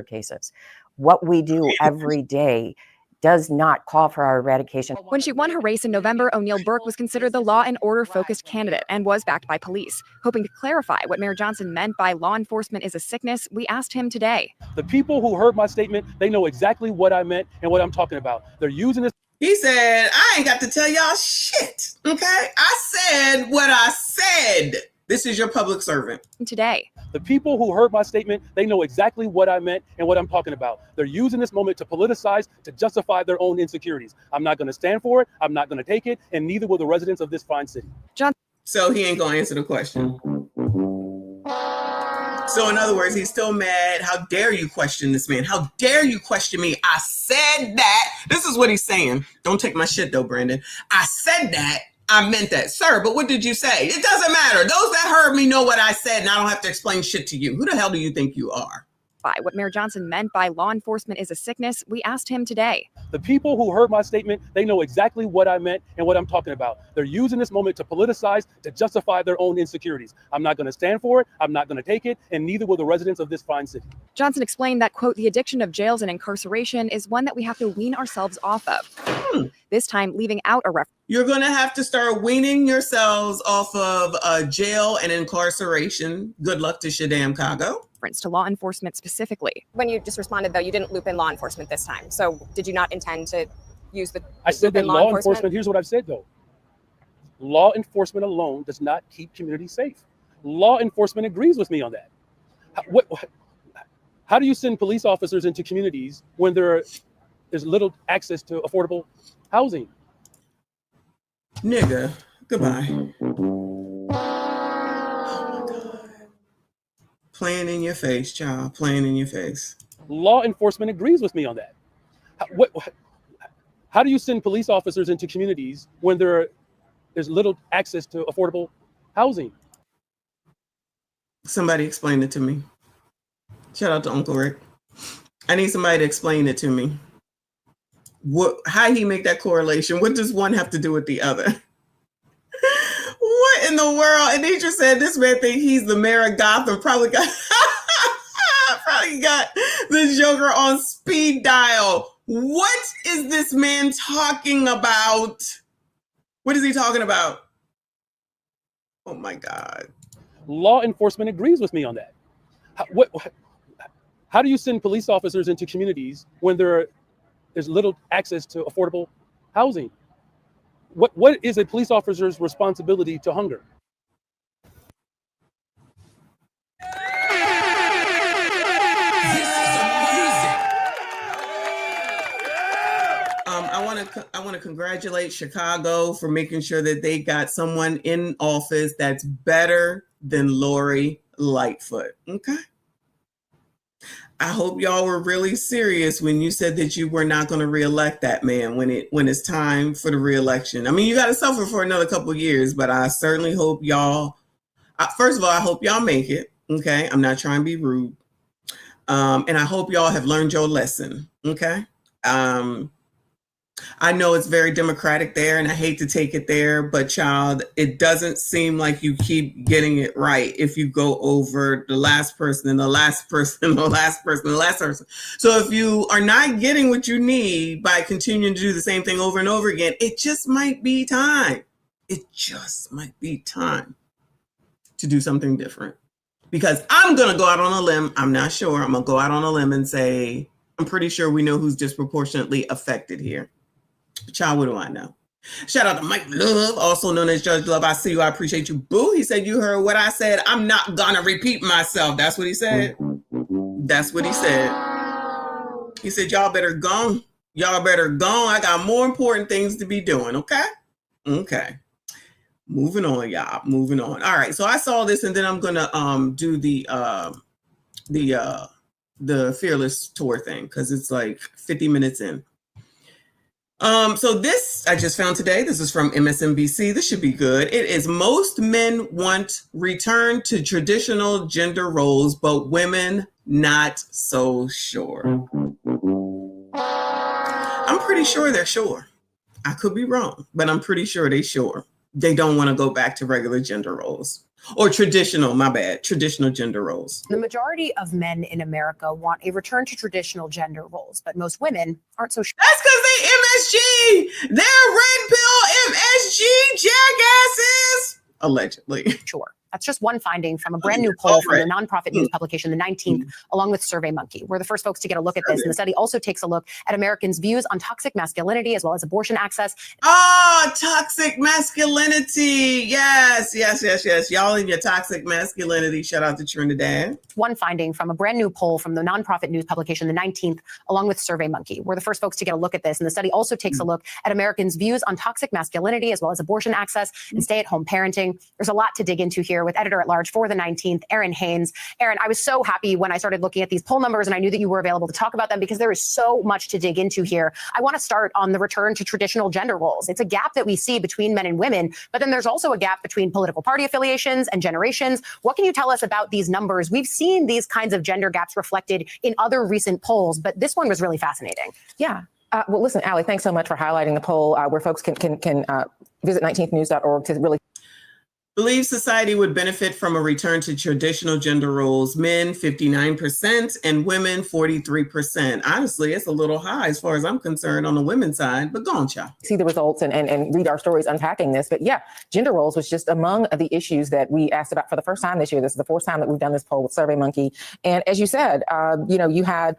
Cases. What we do every day does not call for our eradication. When she won her race in November, O'Neill Burke was considered the law and order focused candidate and was backed by police. Hoping to clarify what Mayor Johnson meant by law enforcement is a sickness, we asked him today. The people who heard my statement, they know exactly what I meant and what I'm talking about. They're using this. He said, I ain't got to tell y'all shit, okay? I said what I said. This is your public servant. Today. The people who heard my statement, they know exactly what I meant and what I'm talking about. They're using this moment to politicize, to justify their own insecurities. I'm not going to stand for it. I'm not going to take it. And neither will the residents of this fine city. So he ain't going to answer the question. So in other words, he's still mad. How dare you question this man? How dare you question me? I said that. This is what he's saying. Don't take my shit though, Brandon. I said that. I meant that. Sir, but what did you say? It doesn't matter. Those that heard me know what I said, and I don't have to explain shit to you. Who the hell do you think you are? By what Mayor Johnson meant by law enforcement is a sickness, we asked him today. The people who heard my statement, they know exactly what I meant and what I'm talking about. They're using this moment to politicize, to justify their own insecurities. I'm not going to stand for it. I'm not going to take it. And neither will the residents of this fine city. Johnson explained that, quote, the addiction of jails and incarceration is one that we have to wean ourselves off of. This time leaving out a reference. You're going to have to start weaning yourselves off of jail and incarceration. Good luck to Shadam Chicago. To law enforcement specifically. When you just responded, though, you didn't loop in law enforcement this time. So did you not intend to use the I said that law enforcement, here's what I've said, though. Law enforcement alone does not keep communities safe. Law enforcement agrees with me on that. How do you send police officers into communities when there's little access to affordable housing? Nigga, goodbye. Playing in your face, child. Playing in your face. Law enforcement agrees with me on that. How do you send police officers into communities when there's little access to affordable housing? Somebody explain it to me. Shout out to Uncle Rick. I need somebody to explain it to me. How he make that correlation? What does one have to do with the other? What in the world? Anitra said this man think he's the mayor of Gotham. Probably got the Joker on speed dial. What is this man talking about? What is he talking about? Oh my God. Law enforcement agrees with me on that. How do you send police officers into communities when there's little access to affordable housing? What is a police officer's responsibility to hunger? I want to congratulate Chicago for making sure that they got someone in office that's better than Lori Lightfoot. Okay. I hope y'all were really serious when you said that you were not going to reelect that man when it's time for the reelection. I mean, you got to suffer for another couple of years, but I certainly hope y'all. First of all, I hope y'all make it. Okay, I'm not trying to be rude, and I hope y'all have learned your lesson. Okay. I know it's very democratic there, and I hate to take it there, but child, it doesn't seem like you keep getting it right if you go over the last person and the last person, the last person, the last person. So if you are not getting what you need by continuing to do the same thing over and over again, it just might be time. It just might be time to do something different. Because I'm going to go out on a limb. I'm not sure. I'm going to go out on a limb and say, I'm pretty sure we know who's disproportionately affected here. Child, what do I know? Shout out to Mike Love, also known as Judge Love. I see you. I appreciate you. Boo. He said, you heard what I said. I'm not going to repeat myself. That's what he said. That's what he said. He said, y'all better go. Y'all better go. I got more important things to be doing. Okay? Okay. Moving on, y'all. Moving on. All right. So I saw this, and then I'm gonna do the Fearless tour thing because it's like 50 minutes in. So this I just found today. This is from MSNBC. This should be good. It is most men want return to traditional gender roles, but women not so sure. I'm pretty sure they're sure. I could be wrong, but I'm pretty sure they're sure. They don't want to go back to regular gender roles or traditional gender roles. The majority of men in America want a return to traditional gender roles, but most women aren't so sure. That's because they MSG. They're red pill MSG jackasses. Allegedly. Sure. That's just one finding from a brand new poll from the nonprofit news publication, The 19th, along with SurveyMonkey. We're the first folks to get a look at this. And the study also takes a look at Americans' views on toxic masculinity as well as abortion access. Oh, toxic masculinity. Yes, yes, yes, yes. Y'all in your toxic masculinity. Shout out to Trinidad. One finding from a brand new poll from the nonprofit news publication, The 19th, along with SurveyMonkey. We're the first folks to get a look at this. And the study also takes a look at Americans' views on toxic masculinity as well as abortion access and stay-at-home parenting. There's a lot to dig into here with editor-at-large for The 19th, Erin Haynes. Erin, I was so happy when I started looking at these poll numbers and I knew that you were available to talk about them because there is so much to dig into here. I want to start on the return to traditional gender roles. It's a gap that we see between men and women, but then there's also a gap between political party affiliations and generations. What can you tell us about these numbers? We've seen these kinds of gender gaps reflected in other recent polls, but this one was really fascinating. Yeah. Well, listen, Allie, thanks so much for highlighting the poll where folks can visit 19thnews.org to really Believe society would benefit from a return to traditional gender roles. Men, 59%, and women, 43%. Honestly, it's a little high as far as I'm concerned on the women's side, but go on, child. See the results and read our stories unpacking this. But yeah, gender roles was just among the issues that we asked about for the first time this year. This is the fourth time that we've done this poll with SurveyMonkey. And as you said, you had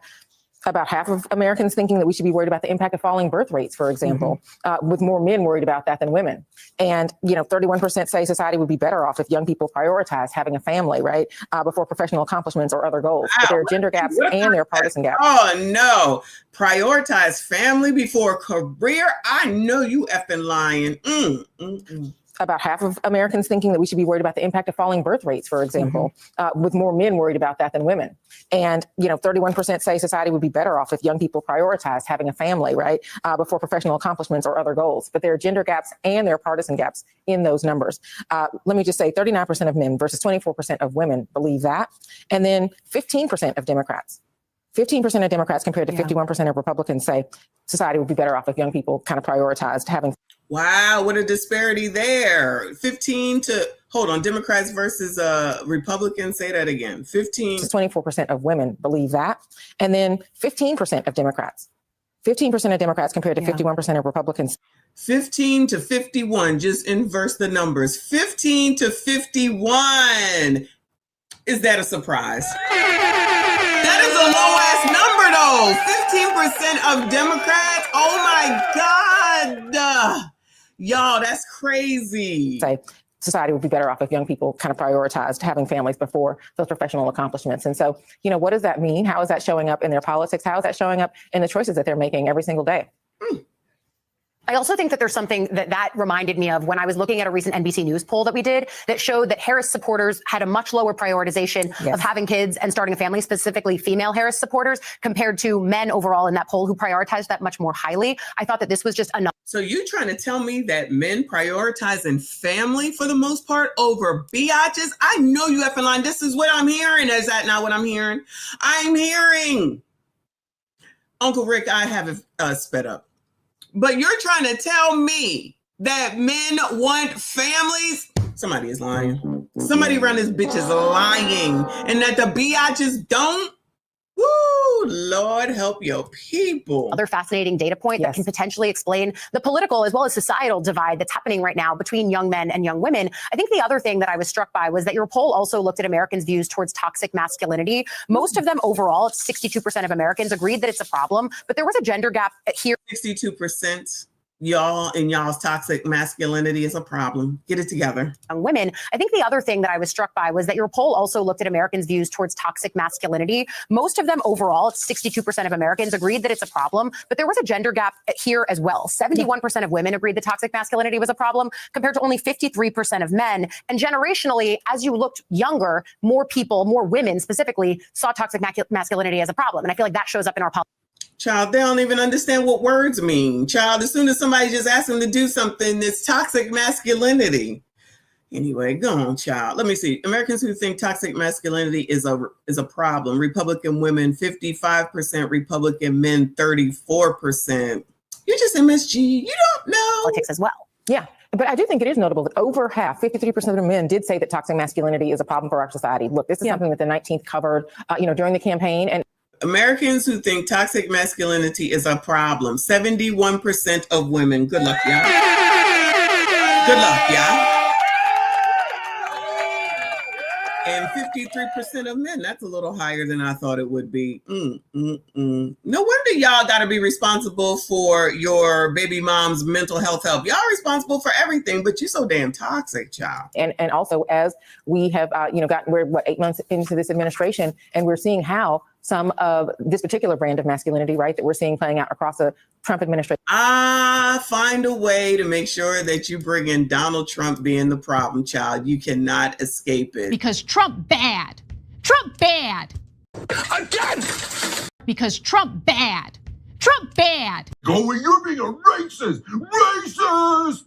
about half of Americans thinking that we should be worried about the impact of falling birth rates, for example, with more men worried about that than women. And, 31% say society would be better off if young people prioritize having a family, right, before professional accomplishments or other goals. But there are gender gaps and there are partisan gaps. Oh, no. Prioritize family before career? I know you effing lying. About half of Americans thinking that we should be worried about the impact of falling birth rates, for example, with more men worried about that than women. And, 31% say society would be better off if young people prioritized having a family, right, before professional accomplishments or other goals. But there are gender gaps and there are partisan gaps in those numbers. Let me just say 39% of men versus 24% of women believe that. And then 15% of Democrats. 15% of Democrats compared to 51% of Republicans say society would be better off if young people kind of prioritized having. Wow, what a disparity there. Democrats versus Republicans. Say that again. 24% of women believe that. And then 15% of Democrats. 15% of Democrats compared to 51% of Republicans. 15 to 51, just inverse the numbers. 15 to 51. Is that a surprise? That is a low ass number though. 15% of Democrats. Oh my God. Y'all, that's crazy. Say society would be better off if young people kind of prioritized having families before those professional accomplishments. And so, what does that mean? How is that showing up in their politics? How is that showing up in the choices that they're making every single day? I also think that there's something that reminded me of when I was looking at a recent NBC News poll that we did that showed that Harris supporters had a much lower prioritization of having kids and starting a family, specifically female Harris supporters, compared to men overall in that poll who prioritized that much more highly. I thought that this was just enough. So you trying to tell me that men prioritizing family for the most part over biatches? I know you effing lying. This is what I'm hearing. Is that not what I'm hearing? I'm hearing. Uncle Rick, I have it sped up. But you're trying to tell me that men want families? Somebody is lying. Somebody around this bitch is lying. And that the biatches don't? Woo, Lord help your people. Other fascinating data point that can potentially explain the political as well as societal divide that's happening right now between young men and young women. I think the other thing that I was struck by was that your poll also looked at Americans' views towards toxic masculinity. Most of them overall, 62% of Americans agreed that it's a problem, but there was a gender gap here. 62%. Y'all and y'all's toxic masculinity is a problem. Get it together. Young women. I think the other thing that I was struck by was that your poll also looked at Americans' views towards toxic masculinity. Most of them overall, 62% of Americans agreed that it's a problem, but there was a gender gap here as well. 71% of women agreed that toxic masculinity was a problem compared to only 53% of men. And generationally, as you looked younger, more people, more women specifically, saw toxic masculinity as a problem. And I feel like that shows up in our politics. Child, they don't even understand what words mean. Child, as soon as somebody just asks them to do something, it's toxic masculinity. Anyway, go on, child. Let me see. Americans who think toxic masculinity is a problem. Republican women, 55%. Republican men, 34%. You're just MSG. You don't know. Politics as well. Yeah. But I do think it is notable that over half, 53% of the men did say that toxic masculinity is a problem for our society. Look, this is something that the 19th covered, during the campaign. And Americans who think toxic masculinity is a problem. 71% of women. Good luck, y'all. Good luck, y'all. And 53% of men. That's a little higher than I thought it would be. No wonder y'all got to be responsible for your baby mom's mental health help. Y'all responsible for everything, but you're so damn toxic, child. And also, as we have, we're 8 months into this administration, and we're seeing how some of this particular brand of masculinity, right, that we're seeing playing out across the Trump administration. Find a way to make sure that you bring in Donald Trump being the problem, child. You cannot escape it. Because Trump bad. Trump bad. Again! Because Trump bad. Trump bad. Going, you're being a racist! Racist!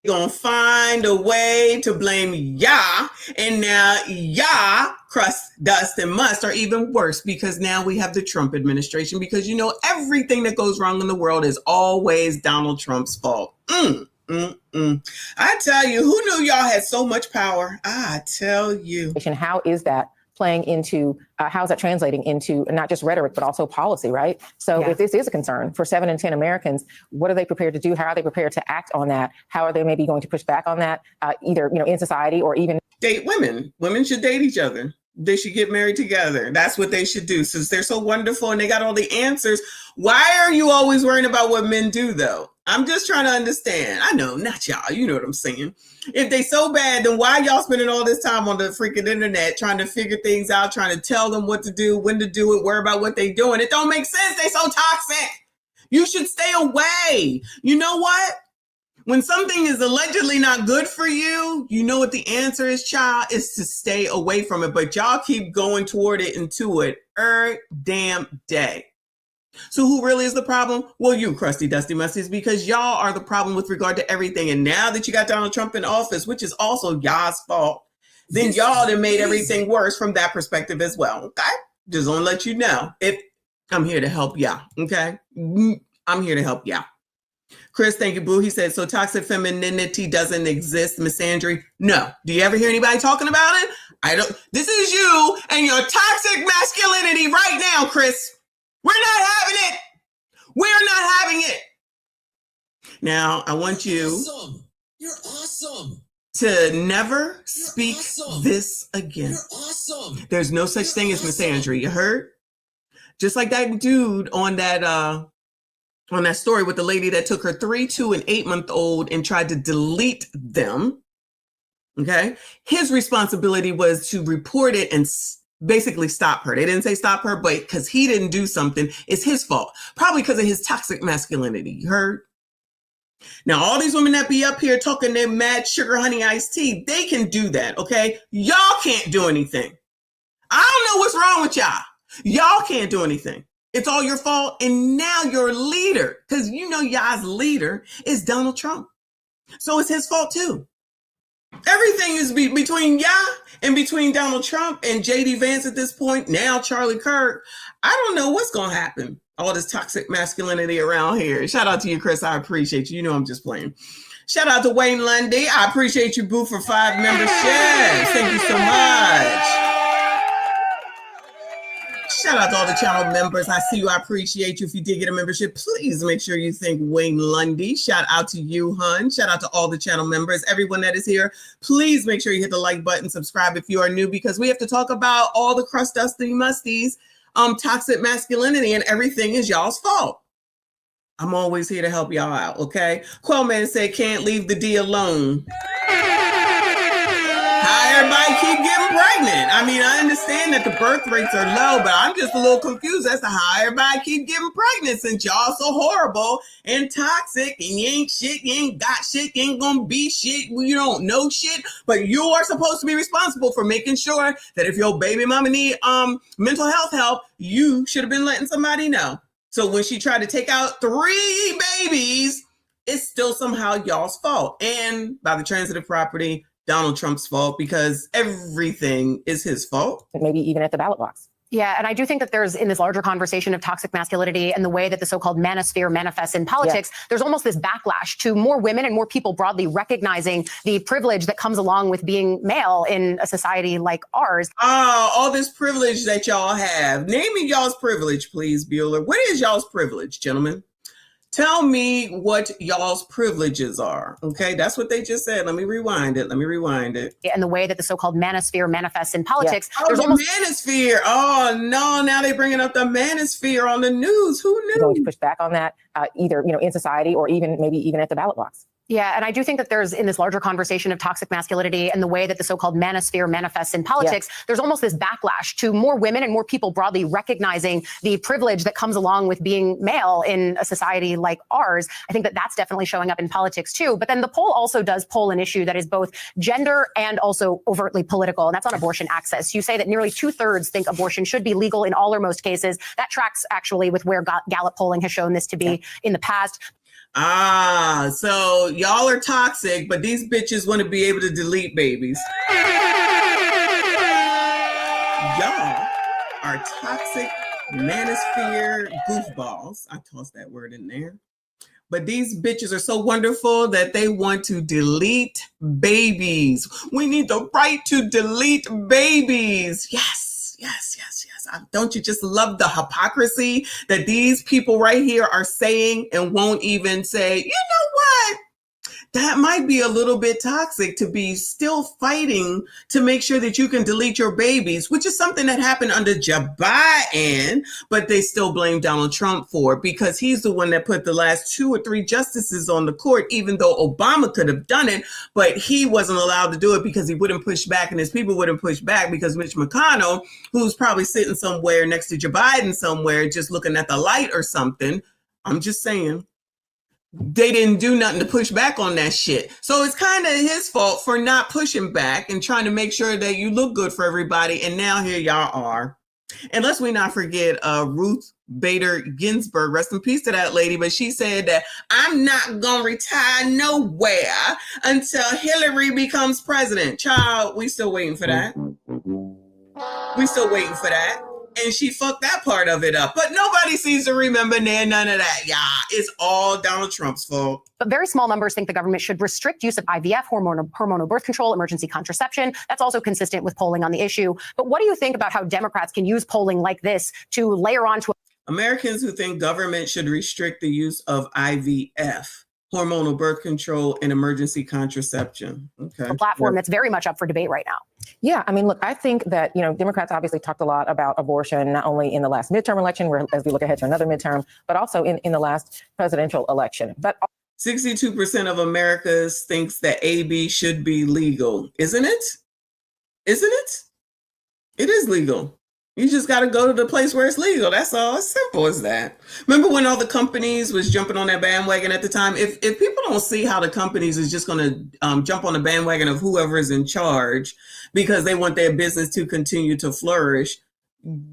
Gonna find a way to blame Yah, and now Yah, crust, dust, and must are even worse because now we have the Trump administration, because everything that goes wrong in the world is always Donald Trump's fault. I tell you, who knew y'all had so much power? I tell you. How is that playing into, how's that translating into not just rhetoric, but also policy, right? So if this is a concern for 7 in 10 Americans, what are they prepared to do? How are they prepared to act on that? How are they maybe going to push back on that, either, in society or even date women? Women should date each other. They should get married together. That's what they should do. Since they're so wonderful and they got all the answers, why are you always worrying about what men do, though? I'm just trying to understand. I know, not y'all. You know what I'm saying. If they so bad, then why y'all spending all this time on the freaking internet trying to figure things out, trying to tell them what to do, when to do it, worry about what they doing? It don't make sense. They so toxic. You should stay away. You know what? When something is allegedly not good for you, you know what the answer is, child, is to stay away from it. But y'all keep going toward it and to it every damn day. So who really is the problem? Well, you crusty, dusty musties, because y'all are the problem with regard to everything. And now that you got Donald Trump in office, which is also y'all's fault, then y'all have made everything worse from that perspective as well. Okay? Just want to let you know. If I'm here to help y'all. Okay? I'm here to help y'all. Chris, thank you, boo. He said, so toxic femininity doesn't exist, misandry? No. Do you ever hear anybody talking about it? I don't. This is you and your toxic masculinity right now, Chris. We're not having it. We're not having it. Now, I want you You're awesome. to never speak this again. You're awesome. There's no such thing as misandry. You heard? Just like that dude on that story with the lady that took her 3, 2, and 8-month-old and tried to delete them. Okay. His responsibility was to report it and basically stop her. They didn't say stop her, but because he didn't do something, it's his fault. Probably because of his toxic masculinity. You heard? Now, all these women that be up here talking their mad sugar honey iced tea, they can do that. Okay. Y'all can't do anything. I don't know what's wrong with y'all. Y'all can't do anything. It's all your fault. And now your leader, because y'all's leader is Donald Trump. So it's his fault too. Everything is between y'all and between Donald Trump and JD Vance at this point. Now Charlie Kirk. I don't know what's going to happen. All this toxic masculinity around here. Shout out to you, Chris. I appreciate you. You know I'm just playing. Shout out to Wayne Lundy. I appreciate you, boo, for 5 memberships. Thank you so much. Shout out to all the channel members. I see you. I appreciate you. If you did get a membership, please make sure you thank Wayne Lundy. Shout out to you, hun. Shout out to all the channel members. Everyone that is here, please make sure you hit the like button, subscribe if you are new, because we have to talk about all the crust dusty musties, toxic masculinity, and everything is y'all's fault. I'm always here to help y'all out, okay? Quellman said, can't leave the D alone. How everybody keep getting pregnant? I mean, I understand that the birth rates are low, but I'm just a little confused as to how everybody keep getting pregnant since y'all so horrible and toxic and you ain't shit, you ain't got shit, you ain't gonna be shit, you don't know shit, but you are supposed to be responsible for making sure that if your baby mama need mental health help, you should have been letting somebody know. So when she tried to take out 3 babies, it's still somehow y'all's fault. And by the transitive property, Donald Trump's fault, because everything is his fault. Maybe even at the ballot box. Yeah, and I do think that there's, in this larger conversation of toxic masculinity and the way that the so-called manosphere manifests in politics, there's almost this backlash to more women and more people broadly recognizing the privilege that comes along with being male in a society like ours. Oh, all this privilege that y'all have. Name me y'all's privilege, please, Bueller. What is y'all's privilege, gentlemen? Tell me what y'all's privileges are. Okay, that's what they just said. Let me rewind it. And the way that the so-called manosphere manifests in politics. Oh, there's the manosphere. Oh, no, now they're bringing up the manosphere on the news. Who knew? Going to push back on that, either in society or maybe even at the ballot box. Yeah, and I do think that there's, in this larger conversation of toxic masculinity and the way that the so-called manosphere manifests in politics, there's almost this backlash to more women and more people broadly recognizing the privilege that comes along with being male in a society like ours. I think that that's definitely showing up in politics too. But then the poll also does poll an issue that is both gender and also overtly political, and that's on abortion access. You say that nearly 2/3 think abortion should be legal in all or most cases. That tracks actually with where Gallup polling has shown this to be in the past. Ah, so y'all are toxic, but these bitches want to be able to delete babies. Y'all are toxic manosphere goofballs. I tossed that word in there. But these bitches are so wonderful that they want to delete babies. We need the right to delete babies. Yes. Don't you just love the hypocrisy that these people right here are saying and won't even say, you know what? That might be a little bit toxic to be still fighting to make sure that you can delete your babies, which is something that happened under Joe Biden, but they still blame Donald Trump for it because he's the one that put the last 2 or 3 justices on the court, even though Obama could have done it, but he wasn't allowed to do it because he wouldn't push back and his people wouldn't push back because Mitch McConnell, who's probably sitting somewhere next to Joe Biden somewhere, just looking at the light or something. I'm just saying. They didn't do nothing to push back on that shit. So it's kind of his fault for not pushing back and trying to make sure that you look good for everybody. And now here y'all are. And let's we not forget Ruth Bader Ginsburg. Rest in peace to that lady. But she said that I'm not going to retire nowhere until Hillary becomes president. Child, we still waiting for that. And she fucked that part of it up. But nobody seems to remember none of that. Yeah, it's all Donald Trump's fault. But very small numbers think the government should restrict use of IVF, hormonal birth control, emergency contraception. That's also consistent with polling on the issue. But what do you think about how Democrats can use polling like this to layer on to Americans who think government should restrict the use of IVF, hormonal birth control, and emergency contraception? Okay. a platform that's very much up for debate right now? Yeah, I mean, look, I think that, Democrats obviously talked a lot about abortion, not only in the last midterm election, where as we look ahead to another midterm, but also in the last presidential election. But 62% of Americans thinks that AB should be legal. Isn't it? It is legal. You just got to go to the place where it's legal. That's all. As simple as that. Remember when all the companies was jumping on that bandwagon at the time? If people don't see how the companies is just going to jump on the bandwagon of whoever is in charge because they want their business to continue to flourish,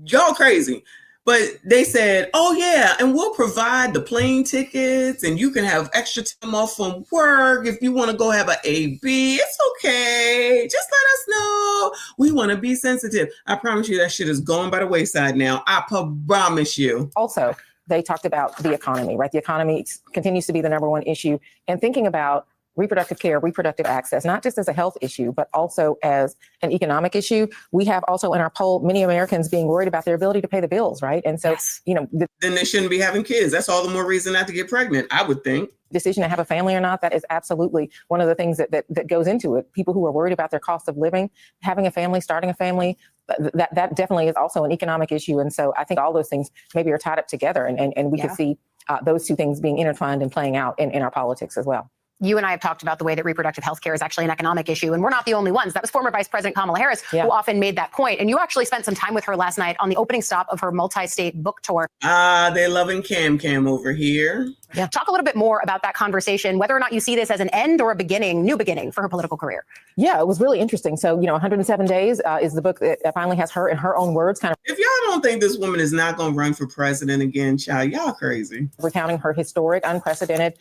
y'all crazy. But they said, oh, yeah, and we'll provide the plane tickets and you can have extra time off from work if you want to go have an AB. It's okay. Just let us know. We want to be sensitive. I promise you that shit is going by the wayside now. I promise you. Also, they talked about the economy, right? The economy continues to be the number one issue. And thinking about reproductive care, reproductive access, not just as a health issue, but also as an economic issue. We have also in our poll, many Americans being worried about their ability to pay the bills, right? And so, you know, then they shouldn't be having kids. That's all the more reason not to get pregnant, I would think. Decision to have a family or not, that is absolutely one of the things that goes into it. People who are worried about their cost of living, having a family, starting a family, that definitely is also an economic issue. And so I think all those things maybe are tied up together, and we could see those two things being intertwined and playing out in our politics as well. You and I have talked about the way that reproductive health care is actually an economic issue, and we're not the only ones. That was former Vice President Kamala Harris who often made that point. And you actually spent some time with her last night on the opening stop of her multi-state book tour. They're loving Cam over here. Yeah. Talk a little bit more about that conversation, whether or not you see this as an end or a beginning, new beginning for her political career. Yeah, it was really interesting. So, 107 Days is the book that finally has her in her own words kind of. If y'all don't think this woman is not going to run for president again, child, y'all crazy. Recounting her historic, unprecedented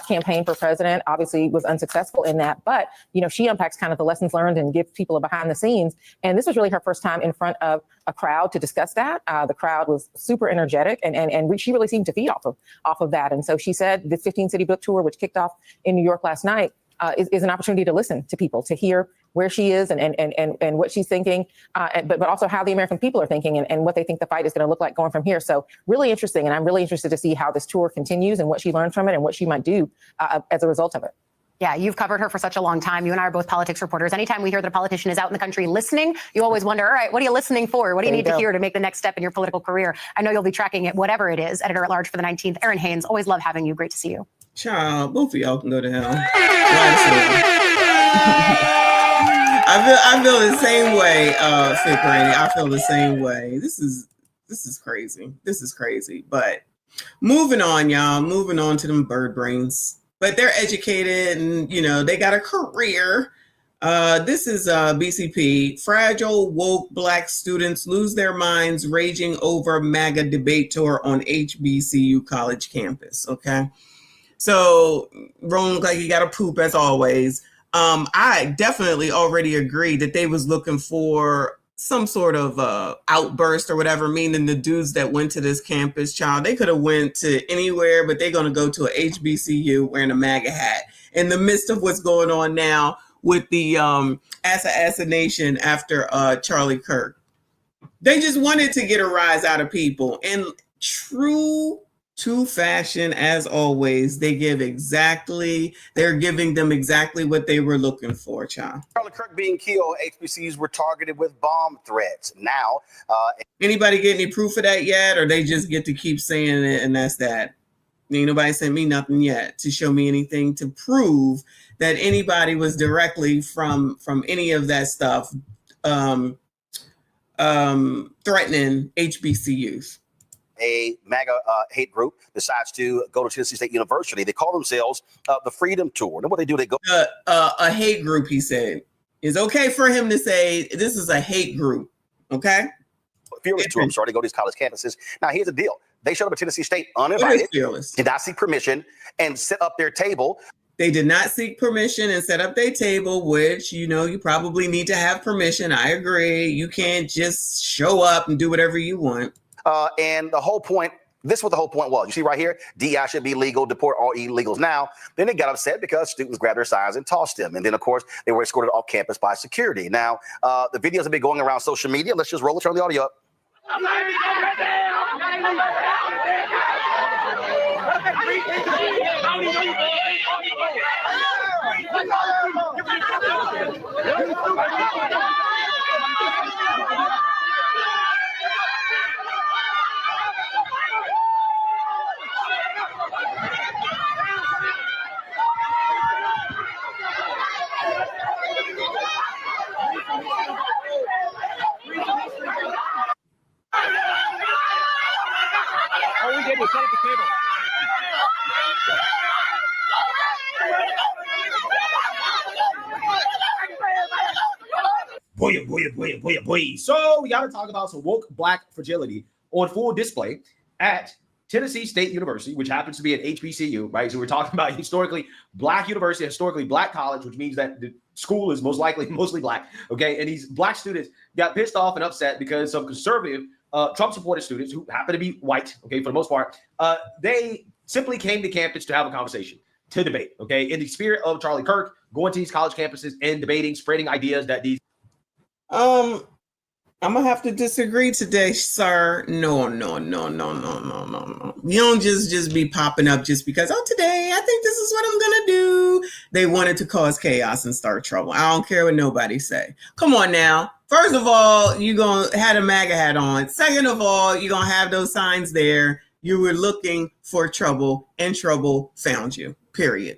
campaign for president, obviously was unsuccessful in that. But, she unpacks kind of the lessons learned and gives people a behind the scenes. And this was really her first time in front of a crowd to discuss that. The crowd was super energetic and she really seemed to feed off of that. And so she said this 15-city book tour, which kicked off in New York last night, is an opportunity to listen to people, to hear where she is and what she's thinking, but also how the American people are thinking and what they think the fight is going to look like going from here. So really interesting. And I'm really interested to see how this tour continues and what she learned from it and what she might do as a result of it. Yeah, you've covered her for such a long time. You and I are both politics reporters. Anytime we hear that a politician is out in the country listening, you always wonder, all right, what are you listening for? What do you need to hear to make the next step in your political career? I know you'll be tracking it, whatever it is. Editor-at-large for the 19th, Erin Haynes. Always love having you. Great to see you. Child, both of y'all can go to hell. I feel the same way, Fit Granny. I feel the same way. This is crazy. This is crazy. But moving on, y'all. Moving on to them bird brains. But they're educated and, they got a career. This is BCP. Fragile, woke Black students lose their minds raging over MAGA debate tour on HBCU college campus. Okay. So, Ron, like you got to poop as always. I definitely already agreed that they was looking for some sort of outburst or whatever, meaning the dudes that went to this campus, child, they could have went to anywhere, but they're going to go to a HBCU wearing a MAGA hat in the midst of what's going on now with the assassination after Charlie Kirk. They just wanted to get a rise out of people. And true to fashion, as always, they're giving them exactly what they were looking for, child. Charlie Kirk being killed, HBCUs were targeted with bomb threats. Now, anybody get any proof of that yet, or they just get to keep saying it and that's that? Ain't nobody sent me nothing yet to show me anything to prove that anybody was directly from any of that stuff threatening HBCUs. A MAGA hate group decides to go to Tennessee State University. They call themselves the Freedom Tour. And what they do, they go a hate group. He said it's okay for him to say this is a hate group. Okay, Fearless Tour. I'm sorry, to go to these college campuses. Now, here's the deal: they showed up at Tennessee State uninvited, did not seek permission, and set up their table. They did not seek permission and set up their table, which, you probably need to have permission. I agree. You can't just show up and do whatever you want. And the whole point, this is what the whole point was. You see right here, DI should be legal, deport all illegals now. Then they got upset because students grabbed their signs and tossed them. And then, of course, they were escorted off campus by security. Now, the videos have been going around social media. Let's just roll it, turn the audio up. All we did was set up the table. Boy. So we got to talk about some woke Black fragility on full display at Tennessee State University, which happens to be an HBCU, right? So we're talking about historically Black university, historically Black college, which means that the school is most likely mostly Black, okay? And these Black students got pissed off and upset because some conservative Trump-supported students who happen to be white, okay, for the most part, they simply came to campus to have a conversation. to debate. Okay, in the spirit of Charlie Kirk, going to these college campuses and debating, spreading ideas that these. I'm gonna have to disagree today, sir. No. You don't just be popping up just because, oh, today I think this is what I'm gonna do. They wanted to cause chaos and start trouble. I don't care what nobody say. Come on now. First of all, you gonna have a MAGA hat on. Second of all, you're gonna have those signs there. You were looking for trouble, and trouble found you. Period.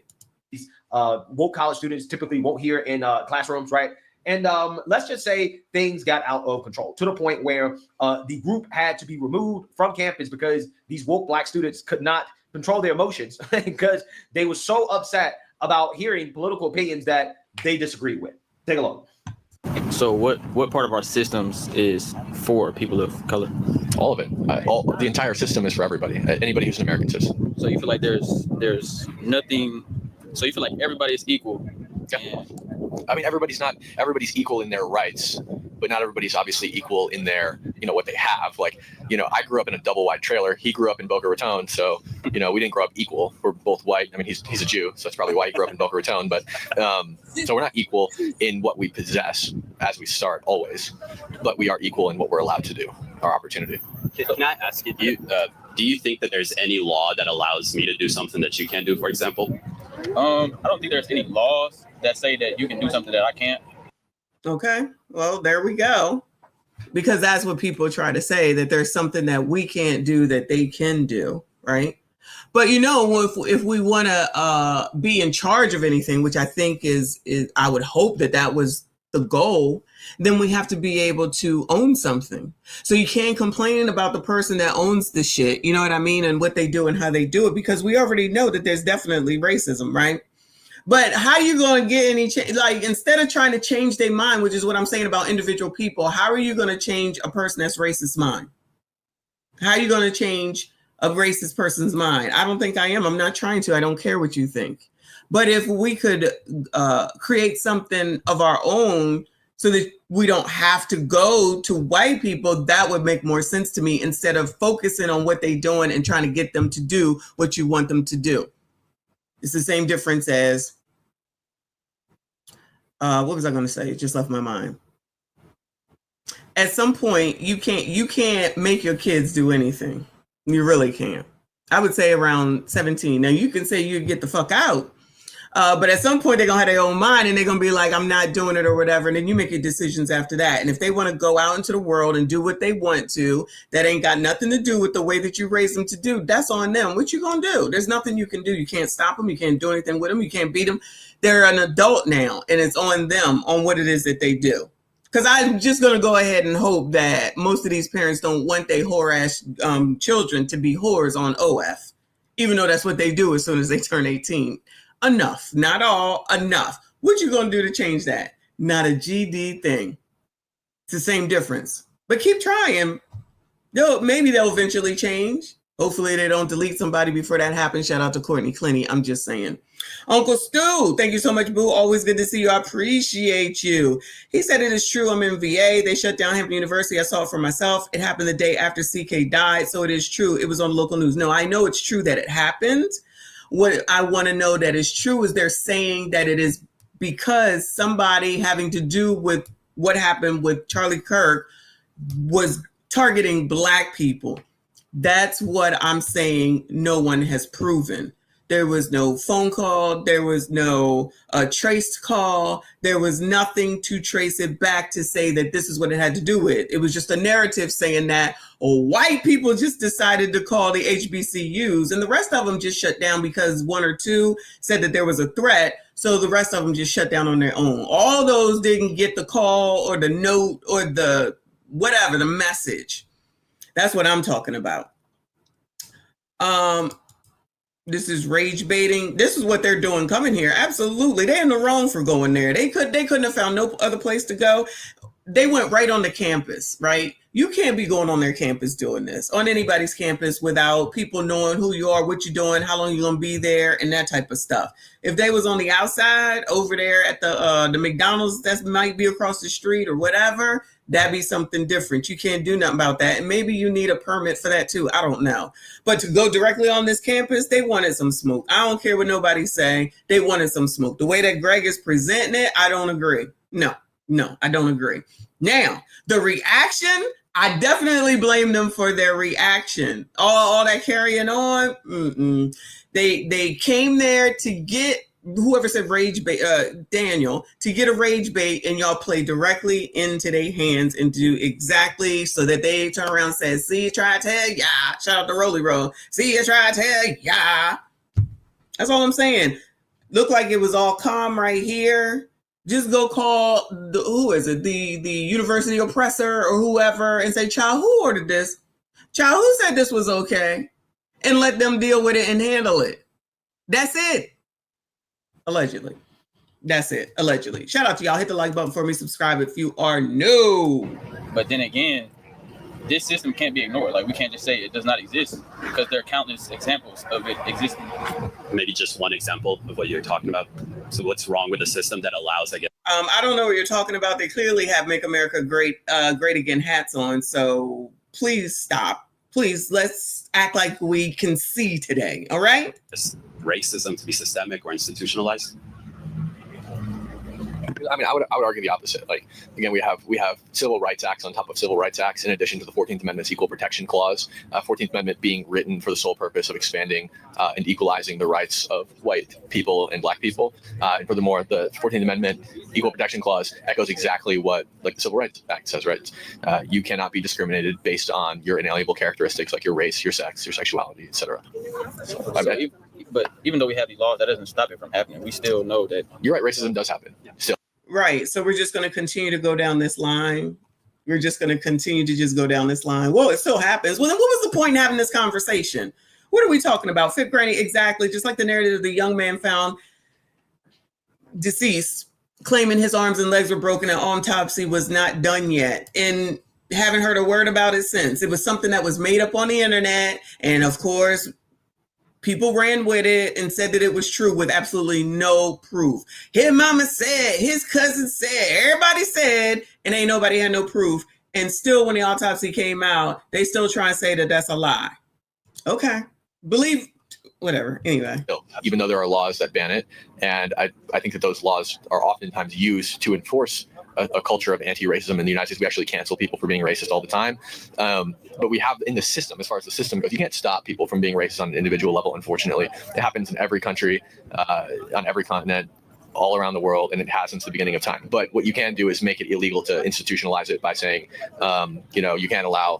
Woke college students typically won't hear in classrooms, right? And let's just say things got out of control to the point where the group had to be removed from campus because these woke Black students could not control their emotions because they were so upset about hearing political opinions that they disagreed with. Take a look. So what part of our systems is for people of color? All of it. The entire system is for everybody. Anybody who's an American citizen. So you feel like there's nothing. So you feel like everybody is equal. Yeah. I mean, everybody's equal in their rights, but not everybody's obviously equal in their, what they have. Like, I grew up in a double wide trailer. He grew up in Boca Raton. So, we didn't grow up equal. We're both white. I mean, he's a Jew, so that's probably why he grew up in Boca Raton. But so we're not equal in what we possess as we start always, but we are equal in what we're allowed to do, our opportunity. Can I ask you, do you think that there's any law that allows me to do something that you can't do, for example? I don't think there's any laws that say that you can do something that I can't. Okay, well, there we go. Because that's what people try to say, that there's something that we can't do that they can do, right? But if we want to be in charge of anything, which I think is I would hope that was the goal, then we have to be able to own something. So you can't complain about the person that owns the shit, you know what I mean, and what they do and how they do it, because we already know that there's definitely racism, right? But how you going to get any change? Like, instead of trying to change their mind, which is what I'm saying about individual people, how are you going to change a person that's racist mind? How are you going to change a racist person's mind? I don't think I am. I'm not trying to. I don't care what you think. But if we could create something of our own so that we don't have to go to white people, that would make more sense to me, instead of focusing on what they're doing and trying to get them to do what you want them to do. It's the same difference as, what was I going to say? It just left my mind. At some point, you can't make your kids do anything. You really can't. I would say around 17. Now, you can say you get the fuck out. But at some point, they're going to have their own mind, and they're going to be like, I'm not doing it or whatever. And then you make your decisions after that. And if they want to go out into the world and do what they want to, that ain't got nothing to do with the way that you raised them to do. That's on them. What you going to do? There's nothing you can do. You can't stop them. You can't do anything with them. You can't beat them. They're an adult now, and it's on them, on what it is that they do. Because I'm just going to go ahead and hope that most of these parents don't want their whore-ass children to be whores on OF, even though that's what they do as soon as they turn 18. Enough. Not all. Enough. What you going to do to change that? Not a GD thing. It's the same difference. But keep trying. Maybe they'll eventually change. Hopefully they don't delete somebody before that happens. Shout out to Courtney Clenny. I'm just saying. Uncle Stu, thank you so much, boo. Always good to see you. I appreciate you. He said it is true. I'm in VA. They shut down Hampton University. I saw it for myself. It happened the day after CK died. So it is true. It was on local news. No, I know it's true that it happened. What I want to know that is true is they're saying that it is because somebody having to do with what happened with Charlie Kirk was targeting Black people. That's what I'm saying. No one has proven. There was no phone call. There was no traced call. There was nothing to trace it back to say that this is what it had to do with. It was just a narrative saying that white people just decided to call the HBCUs, and the rest of them just shut down because one or two said that there was a threat. So the rest of them just shut down on their own. All those didn't get the call or the note or the whatever, the message. That's what I'm talking about. This is rage baiting. This is what they're doing coming here. Absolutely. They're in the wrong for going there. They couldn't have found no other place to go. They went right on the campus, right? You can't be going on their campus doing this, on anybody's campus, without people knowing who you are, what you're doing, how long you're going to be there, and that type of stuff. If they was on the outside over there at the McDonald's that might be across the street or whatever, that'd be something different. You can't do nothing about that. And maybe you need a permit for that too. I don't know. But to go directly on this campus, they wanted some smoke. I don't care what nobody's saying. They wanted some smoke. The way that Greg is presenting it, I don't agree. No, I don't agree. Now, the reaction, I definitely blame them for their reaction. All that carrying on, They came there to get whoever said rage bait, Daniel, to get a rage bait, and y'all play directly into their hands and do exactly so that they turn around and say, see, try to tell ya. Shout out to Rolly Roll. See, you try to tell ya. That's all I'm saying. Looked like it was all calm right here. Just go call the university oppressor or whoever and say, child, who ordered this? Child, who said this was okay? And let them deal with it and handle it. That's it. Allegedly. That's it. Allegedly. Shout out to y'all. Hit the like button for me. Subscribe if you are new. But then again, this system can't be ignored. Like, we can't just say it does not exist, because there are countless examples of it existing. Maybe just one example of what you're talking about. So what's wrong with the system that allows, I guess? I don't know what you're talking about. They clearly have Make America Great Again hats on. So please stop. Please, let's act like we can see today. All right? Racism to be systemic or institutionalized? I mean, I would argue the opposite. Like, again, we have civil rights acts on top of civil rights acts, in addition to the 14th Amendment's equal protection clause. 14th Amendment being written for the sole purpose of expanding and equalizing the rights of white people and black people. And furthermore, the 14th Amendment equal protection clause echoes exactly what the Civil Rights Act says, right? You cannot be discriminated based on your inalienable characteristics like your race, your sex, your sexuality, etc. But even though we have these laws, that doesn't stop it from happening. We still know that. You're right. Racism does happen still. Right. So we're just going to continue to go down this line. We're just going to continue to just go down this line. Well, it still happens. Well, then what was the point in having this conversation? What are we talking about? Fifth granny, exactly. Just like the narrative of the young man found deceased, claiming his arms and legs were broken and autopsy was not done yet. And haven't heard a word about it since. It was something that was made up on the internet. And of course, people ran with it and said that it was true with absolutely no proof. His mama said, his cousin said, everybody said, and ain't nobody had no proof. And still, when the autopsy came out, they still try and say that that's a lie. Okay. Believe, whatever. Anyway. Even though there are laws that ban it. And I think that those laws are oftentimes used to enforce a culture of anti-racism in the United States. We actually cancel people for being racist all the time. But we have in the system, as far as the system goes, you can't stop people from being racist on an individual level, unfortunately. It happens in every country, on every continent, all around the world, and it has since the beginning of time. But what you can do is make it illegal to institutionalize it by saying, you can't allow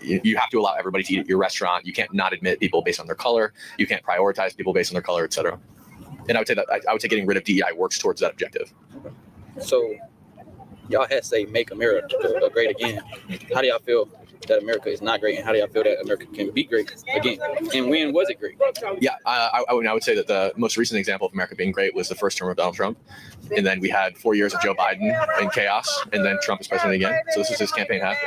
you have to allow everybody to eat at your restaurant. You can't not admit people based on their color. You can't prioritize people based on their color, et cetera. And I would say getting rid of DEI works towards that objective. So y'all had to say make America great again. How do y'all feel that America is not great, and how do y'all feel that America can be great again? And when was it great? Yeah, I would say that the most recent example of America being great was the first term of Donald Trump. And then we had 4 years of Joe Biden in chaos, and then Trump is president again. So this is his campaign hat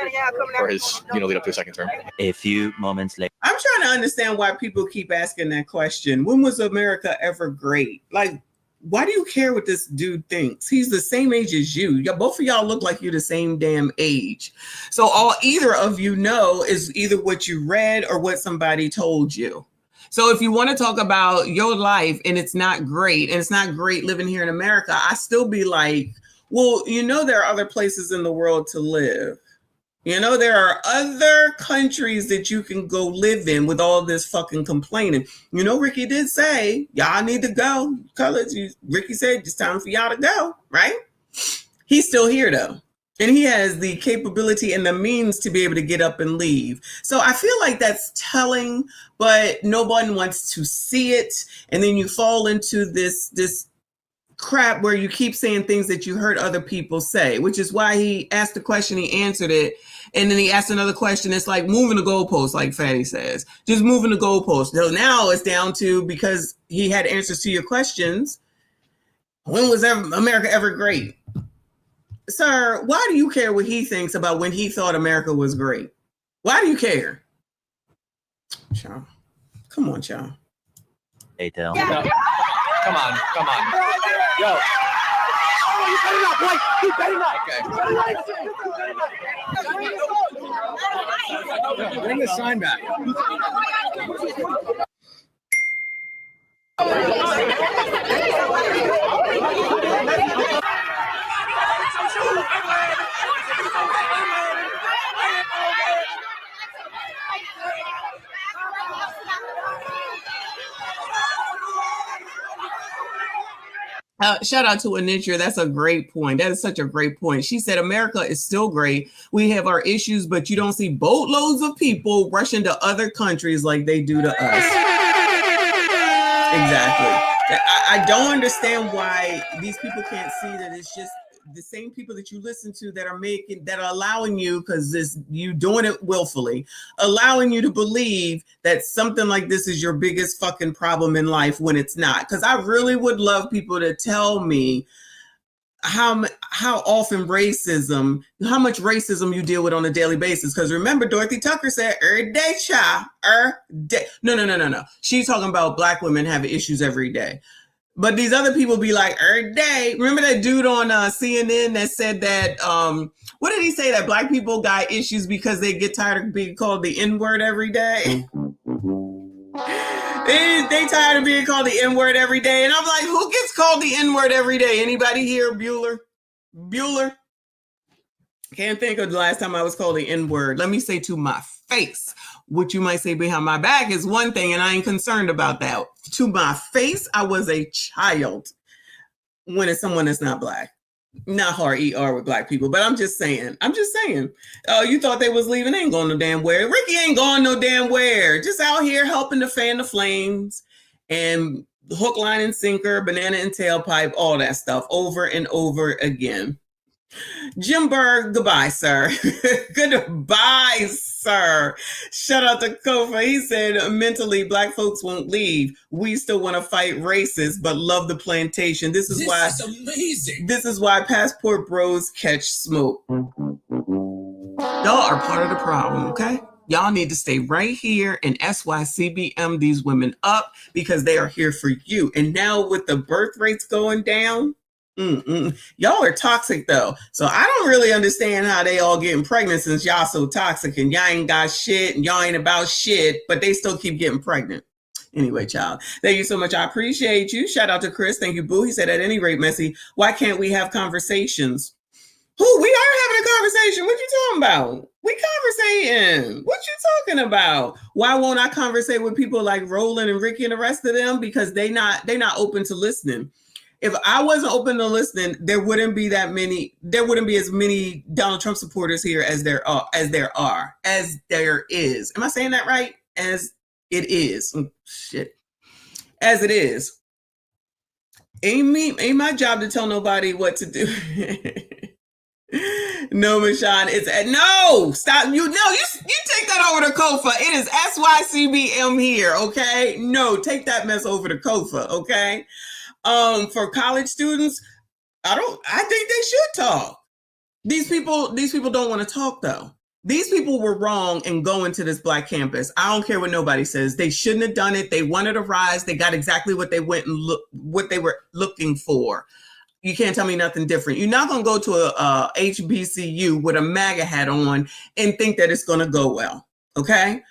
for his, lead up to a second term. A few moments later. I'm trying to understand why people keep asking that question. When was America ever great? Like, why do you care what this dude thinks? He's the same age as you. Both of y'all look like you're the same damn age. So all either of you know is either what you read or what somebody told you. So if you want to talk about your life and it's not great, and it's not great living here in America, I still be like, well, there are other places in the world to live. There are other countries that you can go live in with all this fucking complaining. Ricky did say, y'all need to go. Ricky said, it's time for y'all to go, right? He's still here, though. And he has the capability and the means to be able to get up and leave. So I feel like that's telling, but no one wants to see it. And then you fall into this crap where you keep saying things that you heard other people say, which is why he asked the question, he answered it. And then he asked another question. It's like moving the goalpost, like Fatty says, just moving the goalpost. So now it's down to, because he had answers to your questions, when was America ever great? sir, why do you care what he thinks about when he thought America was great? Why do you care? Child. Come on, child. Hey, Dale. Come on. Yo. Oh, you better not, boy. You better not. Okay. Bring the sign back. Shout out to Anitra. That's a great point. That is such a great point. She said, America is still great. We have our issues, but you don't see boatloads of people rushing to other countries like they do to us. Exactly. I don't understand why these people can't see that it's just the same people that you listen to that are allowing you, because you doing it willfully, allowing you to believe that something like this is your biggest fucking problem in life when it's not. Because I really would love people to tell me how often how much racism you deal with on a daily basis. Because remember, Dorothy Tucker said, every day, child, No. She's talking about Black women having issues every day. But these other people be like, every day. Remember that dude on CNN that said that, what did he say? That Black people got issues because they get tired of being called the N-word every day? They tired of being called the N-word every day. And I'm like, who gets called the N-word every day? Anybody here? Bueller? Can't think of the last time I was called the N-word. Let me say to my face. What you might say behind my back is one thing, and I ain't concerned about that. To my face, I was a child when it's someone that's not Black. Not hard ER with Black people, but I'm just saying. Oh, you thought they was leaving? They ain't going no damn where. Ricky ain't going no damn where. Just out here helping to fan the flames and hook, line, and sinker, banana and tailpipe, all that stuff over and over again. Jim Berg, goodbye, sir. Goodbye, sir. Shout out to Kofa. He said, mentally, Black folks won't leave. We still want to fight racists, but love the plantation. This is amazing. This is why passport bros catch smoke. Y'all are part of the problem, okay? Y'all need to stay right here and SYCBM these women up because they are here for you. And now with the birth rates going down, y'all are toxic though. So I don't really understand how they all getting pregnant since y'all so toxic and y'all ain't got shit and y'all ain't about shit, but they still keep getting pregnant. Anyway, child, thank you so much. I appreciate you. Shout out to Chris. Thank you, Boo. He said, at any rate, Messy, why can't we have conversations? We are having a conversation. What you talking about? We conversating. What you talking about? Why won't I conversate with people like Roland and Ricky and the rest of them? Because they not open to listening. If I wasn't open to listening, there wouldn't be as many Donald Trump supporters here as there is. Am I saying that right? As it is. Shit. As it is. Ain't my job to tell nobody what to do. No, Michonne, no, stop. You take that over to Kofa. It is SYCBM here, okay? No, take that mess over to Kofa, okay? For college students, I think they should talk. These people don't want to talk though. These people were wrong in going to this Black campus. I don't care what nobody says. They shouldn't have done it. They wanted a rise. They got exactly what they what they were looking for. You can't tell me nothing different. You're not going to go to a HBCU with a MAGA hat on and think that it's going to go well. Okay.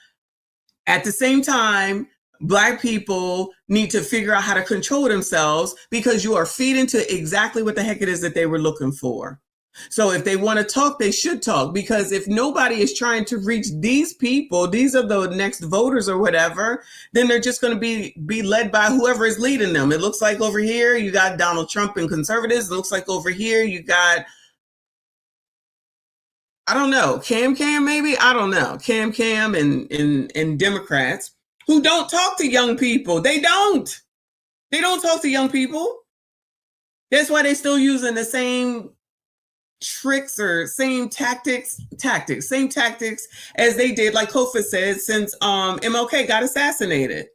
At the same time, Black people need to figure out how to control themselves because you are feeding to exactly what the heck it is that they were looking for. So if they want to talk, they should talk, because if nobody is trying to reach these people, these are the next voters or whatever, then they're just going to be led by whoever is leading them. It looks like over here you got Donald Trump and conservatives. It looks like over here you got, I don't know, Cam maybe? I don't know. Cam and Democrats who don't talk to young people. They don't talk to young people. That's why they're still using the same tricks or same tactics as they did, like Kofa said, since MLK got assassinated.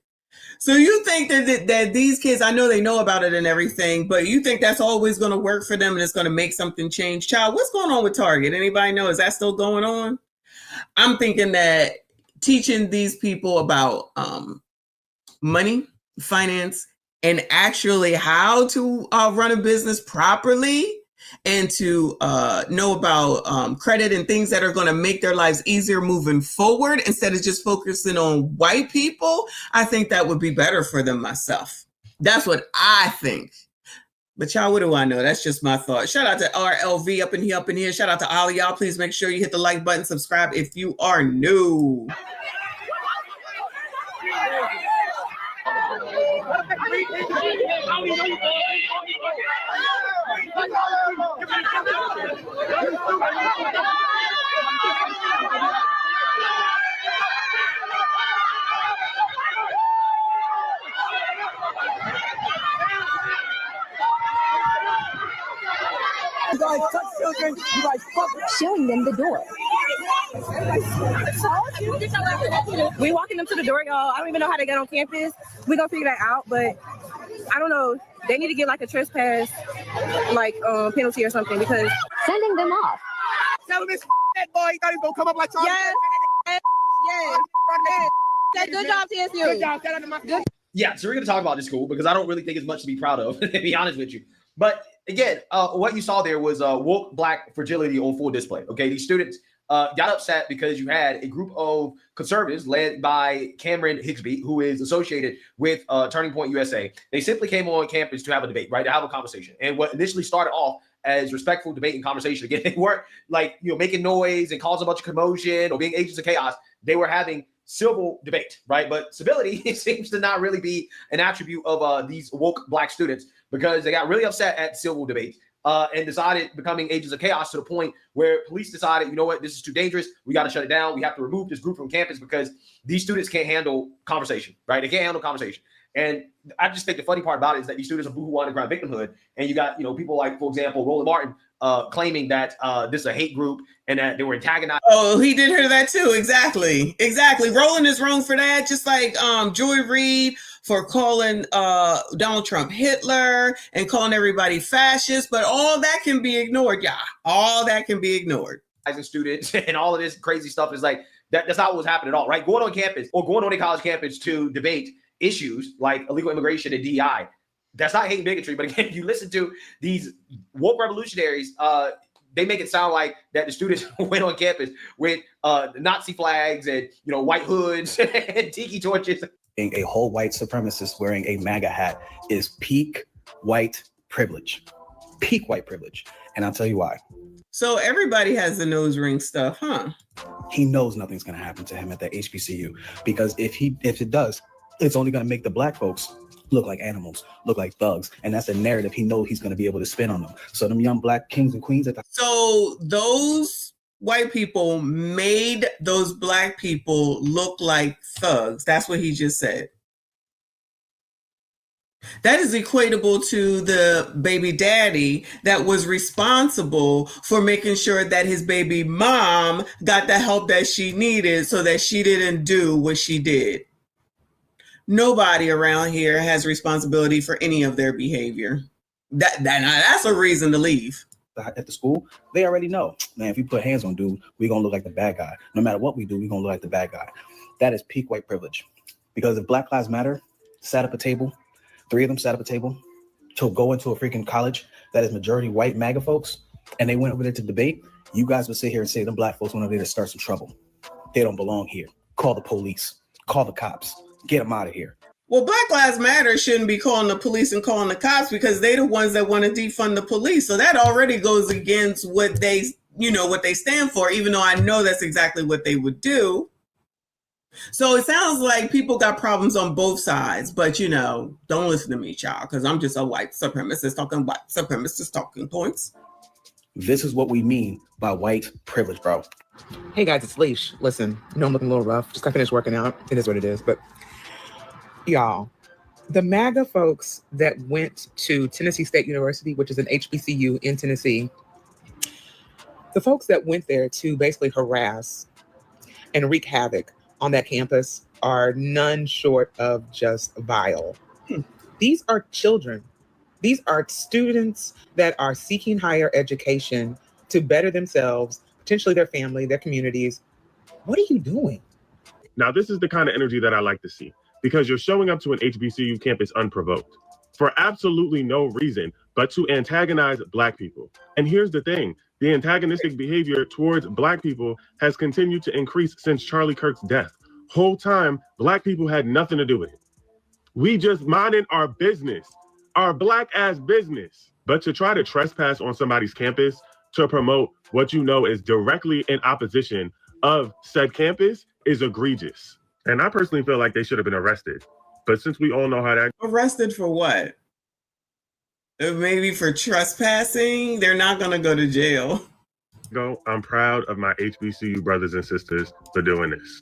So you think that these kids, I know they know about it and everything, but you think that's always going to work for them and it's going to make something change? Child, what's going on with Target? Anybody know? Is that still going on? I'm thinking that teaching these people about money, finance, and actually how to run a business properly and to know about credit and things that are going to make their lives easier moving forward instead of just focusing on white people, I think that would be better for them myself. That's what I think. But y'all, what do I know? That's just my thought. Shout out to RLV up in here. Shout out to all of y'all. Please make sure you hit the like button, subscribe if you are new. You guys touch children, you guys fuck showing them the door. We walking them to the door, y'all. I don't even know how they got on campus. We gonna figure that out, but I don't know. They need to get like a trespass, like penalty or something because sending them off. Tell him it's that boy. He thought he was gonna come up like Charlie. Yes. Good job, TSU. Good job. Shout out to my good. Yeah, so we're going to talk about this school because I don't really think it's much to be proud of, to be honest with you. But again, what you saw there was woke black fragility on full display. Okay, these students got upset because you had a group of conservatives led by Cameron Higsby, who is associated with Turning Point USA. They simply came on campus to have a debate, right? To have a conversation. And what initially started off as respectful debate and conversation, again, they weren't like, making noise and causing a bunch of commotion or being agents of chaos. They were having civil debate, right? But civility seems to not really be an attribute of these woke black students because they got really upset at civil debate and decided becoming agents of chaos to the point where police decided, you know what, this is too dangerous. We got to shut it down. We have to remove this group from campus because these students can't handle conversation, right? They can't handle conversation. And I just think the funny part about it is that these students are boohoo underground victimhood. And you got, people like, for example, Roland Martin claiming that this is a hate group and that they were antagonized. Oh, he did hear that too. Exactly. Roland is wrong for that. Just like Joy Reid for calling Donald Trump Hitler and calling everybody fascist. But all that can be ignored. Yeah, all that can be ignored. As a student and all of this crazy stuff is like, that's not what was happening at all, right? Going on campus or going on a college campus to debate issues like illegal immigration and DI. That's not hate and bigotry, but again, if you listen to these woke revolutionaries, they make it sound like that the students went on campus with Nazi flags and white hoods and tiki torches. A whole white supremacist wearing a MAGA hat is peak white privilege. Peak white privilege. And I'll tell you why. So everybody has the nose ring stuff, huh? He knows nothing's going to happen to him at that HBCU because if it does, it's only going to make the black folks look like animals, look like thugs. And that's a narrative he knows he's going to be able to spin on them. So them young black kings and queens. So those white people made those black people look like thugs. That's what he just said. That is equatable to the baby daddy that was responsible for making sure that his baby mom got the help that she needed so that she didn't do what she did. Nobody around here has responsibility for any of their behavior. That's a reason to leave. At the school, they already know, man, if you put hands on dude, we're going to look like the bad guy. No matter what we do, we're going to look like the bad guy. That is peak white privilege. Because if Black Lives Matter sat up a table, 3 of them sat up a table to go into a freaking college that is majority white MAGA folks, and they went over there to debate, you guys would sit here and say them black folks went over there to start some trouble. They don't belong here. Call the police. Call the cops. Get them out of here. Well, Black Lives Matter shouldn't be calling the police and calling the cops because they're the ones that want to defund the police. So that already goes against what they stand for, even though I know that's exactly what they would do. So it sounds like people got problems on both sides, but don't listen to me, child, because I'm just a white supremacist talking points. This is what we mean by white privilege, bro. Hey guys, it's Leash. Listen, I'm looking a little rough. Just got finished working out. It is what it is. But y'all, the MAGA folks that went to Tennessee State University, which is an HBCU in Tennessee, the folks that went there to basically harass and wreak havoc on that campus, are none short of just vile. These are children. These are students that are seeking higher education to better themselves, potentially their family, their communities. What are you doing? Now, this is the kind of energy that I like to see, because you're showing up to an HBCU campus unprovoked for absolutely no reason but to antagonize Black people. And here's the thing. The antagonistic behavior towards Black people has continued to increase since Charlie Kirk's death. Whole time, Black people had nothing to do with it. We just minded our business, our Black ass business. But to try to trespass on somebody's campus to promote what you know is directly in opposition of said campus is egregious. And I personally feel like they should have been arrested. But since we all know how that— Arrested for what? Maybe for trespassing? They're not going to go to jail. I'm proud of my HBCU brothers and sisters for doing this.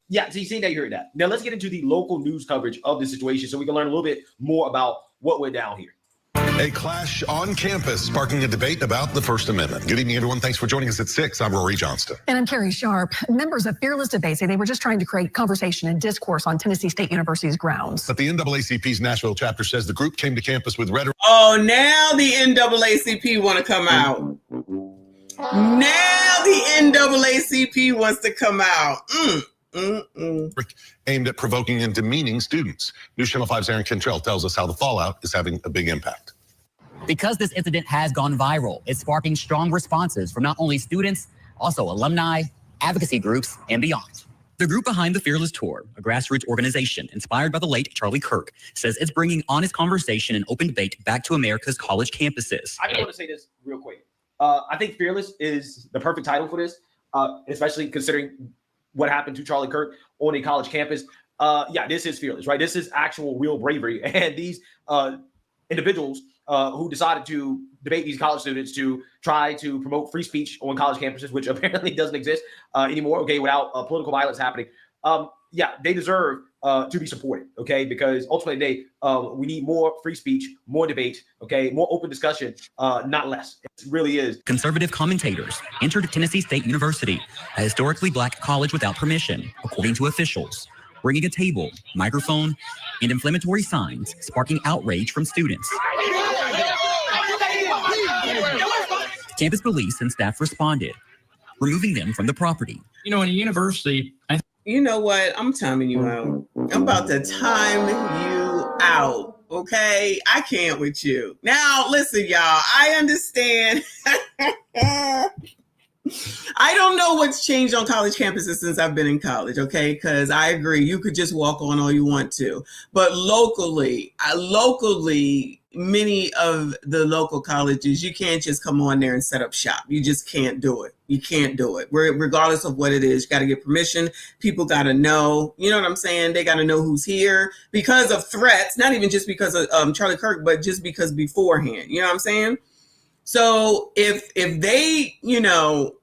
Yeah, so you see that, you heard that. Now let's get into the local news coverage of the situation so we can learn a little bit more about what went down here. A clash on campus sparking a debate about the First Amendment. Good evening, everyone. Thanks for joining us at 6. I'm Rory Johnston. And I'm Carrie Sharp. Members of Fearless Debate say they were just trying to create conversation and discourse on Tennessee State University's grounds. But the NAACP's Nashville chapter says the group came to campus with rhetoric. Oh, now the NAACP want to come out. Now the NAACP wants to come out. Aimed at provoking and demeaning students. News Channel 5's Aaron Cantrell tells us how the fallout is having a big impact. Because this incident has gone viral, it's sparking strong responses from not only students, also alumni, advocacy groups, and beyond. The group behind the Fearless Tour, a grassroots organization inspired by the late Charlie Kirk, says it's bringing honest conversation and open debate back to America's college campuses. I just want to say this real quick. I think Fearless is the perfect title for this, especially considering what happened to Charlie Kirk on a college campus. Yeah, this is Fearless, right? This is actual real bravery. And these individuals who decided to debate these college students to try to promote free speech on college campuses, which apparently doesn't exist anymore, okay, without political violence happening. Yeah, they deserve to be supported, okay, because ultimately we need more free speech, more debate, okay, more open discussion, not less. It really is. Conservative commentators entered Tennessee State University, a historically Black college without permission, according to officials, bringing a table, microphone, and inflammatory signs, sparking outrage from students. Campus police and staff responded, removing them from the property. You know, in a university, you know what? I'm timing you out. I'm about to time you out. Okay? I can't with you. Now, listen, y'all. I understand. I don't know what's changed on college campuses since I've been in college, okay? Because I agree, you could just walk on all you want to. But locally, many of the local colleges, you can't just come on there and set up shop. You just can't do it. You can't do it. Regardless of what it is, you got to get permission. People got to know, you know what I'm saying? They got to know who's here because of threats, not even just because of Charlie Kirk, but just because beforehand, you know what I'm saying? So if they, you know,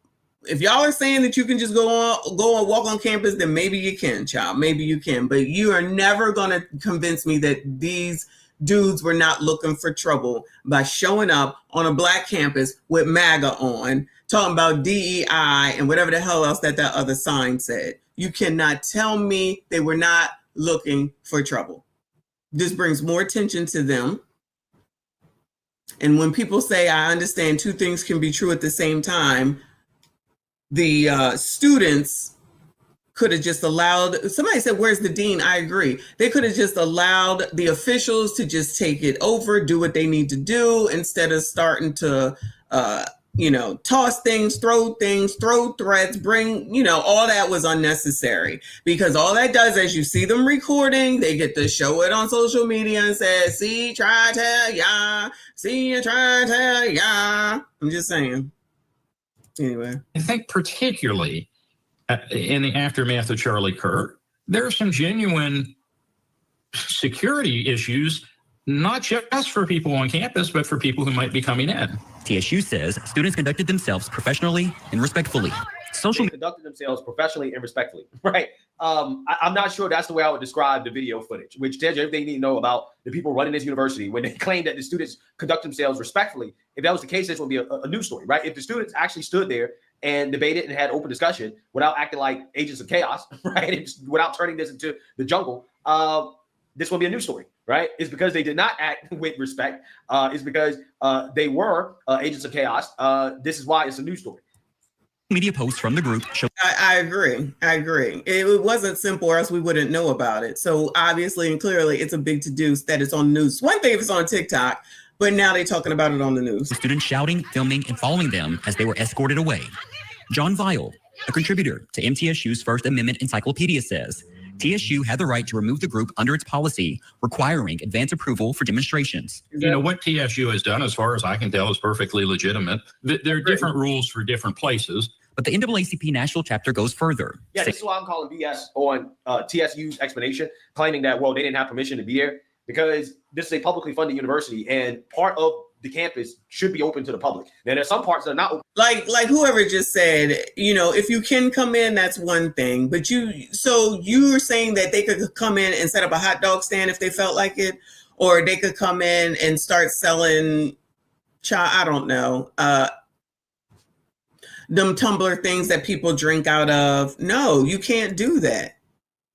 if y'all are saying that you can just go and walk on campus, then maybe you can, child. Maybe you can. But you are never going to convince me that these dudes were not looking for trouble by showing up on a Black campus with MAGA on, talking about DEI and whatever the hell else that other sign said. You cannot tell me they were not looking for trouble. This brings more attention to them. And when people say, I understand two things can be true at the same time, the students could have just allowed, somebody said, where's the dean? I agree. They could have just allowed the officials to just take it over, do what they need to do, instead of starting to, toss things, throw threats, bring, all that was unnecessary. Because all that does is you see them recording, they get to show it on social media and say, see, try to tell ya, see you try to tell ya. I'm just saying. Anyway. I think particularly in the aftermath of Charlie Kirk, there are some genuine security issues, not just for people on campus, but for people who might be coming in. TSU says students conducted themselves professionally and respectfully. They conducted themselves professionally and respectfully, right? I'm not sure that's the way I would describe the video footage, which tells you everything you need to know about the people running this university when they claim that the students conduct themselves respectfully. If that was the case, this would be a news story, right? If the students actually stood there and debated and had open discussion without acting like agents of chaos, right? And without turning this into the jungle, this will be a news story, right? It's because they did not act with respect. It's because they were agents of chaos. This is why it's a news story. Media posts from the group show. I agree. It wasn't simple, or else we wouldn't know about it. So obviously and clearly, it's a big to-do that it's on news. One thing if it's on TikTok, but now they're talking about it on the news. Students shouting, filming, and following them as they were escorted away. John Vile, a contributor to MTSU's First Amendment Encyclopedia, says TSU had the right to remove the group under its policy requiring advance approval for demonstrations. You know, what TSU has done, as far as I can tell, is perfectly legitimate. There are different rules for different places. But the NAACP national chapter goes further. Yeah, this is why I'm calling BS on TSU's explanation, claiming that, well, they didn't have permission to be there, because this is a publicly funded university and part of the campus should be open to the public. Now, there's some parts that are not open. Like whoever just said, you know, if you can come in, that's one thing. But you're saying that they could come in and set up a hot dog stand if they felt like it, or they could come in and start selling, I don't know, them tumbler things that people drink out of. No, you can't do that.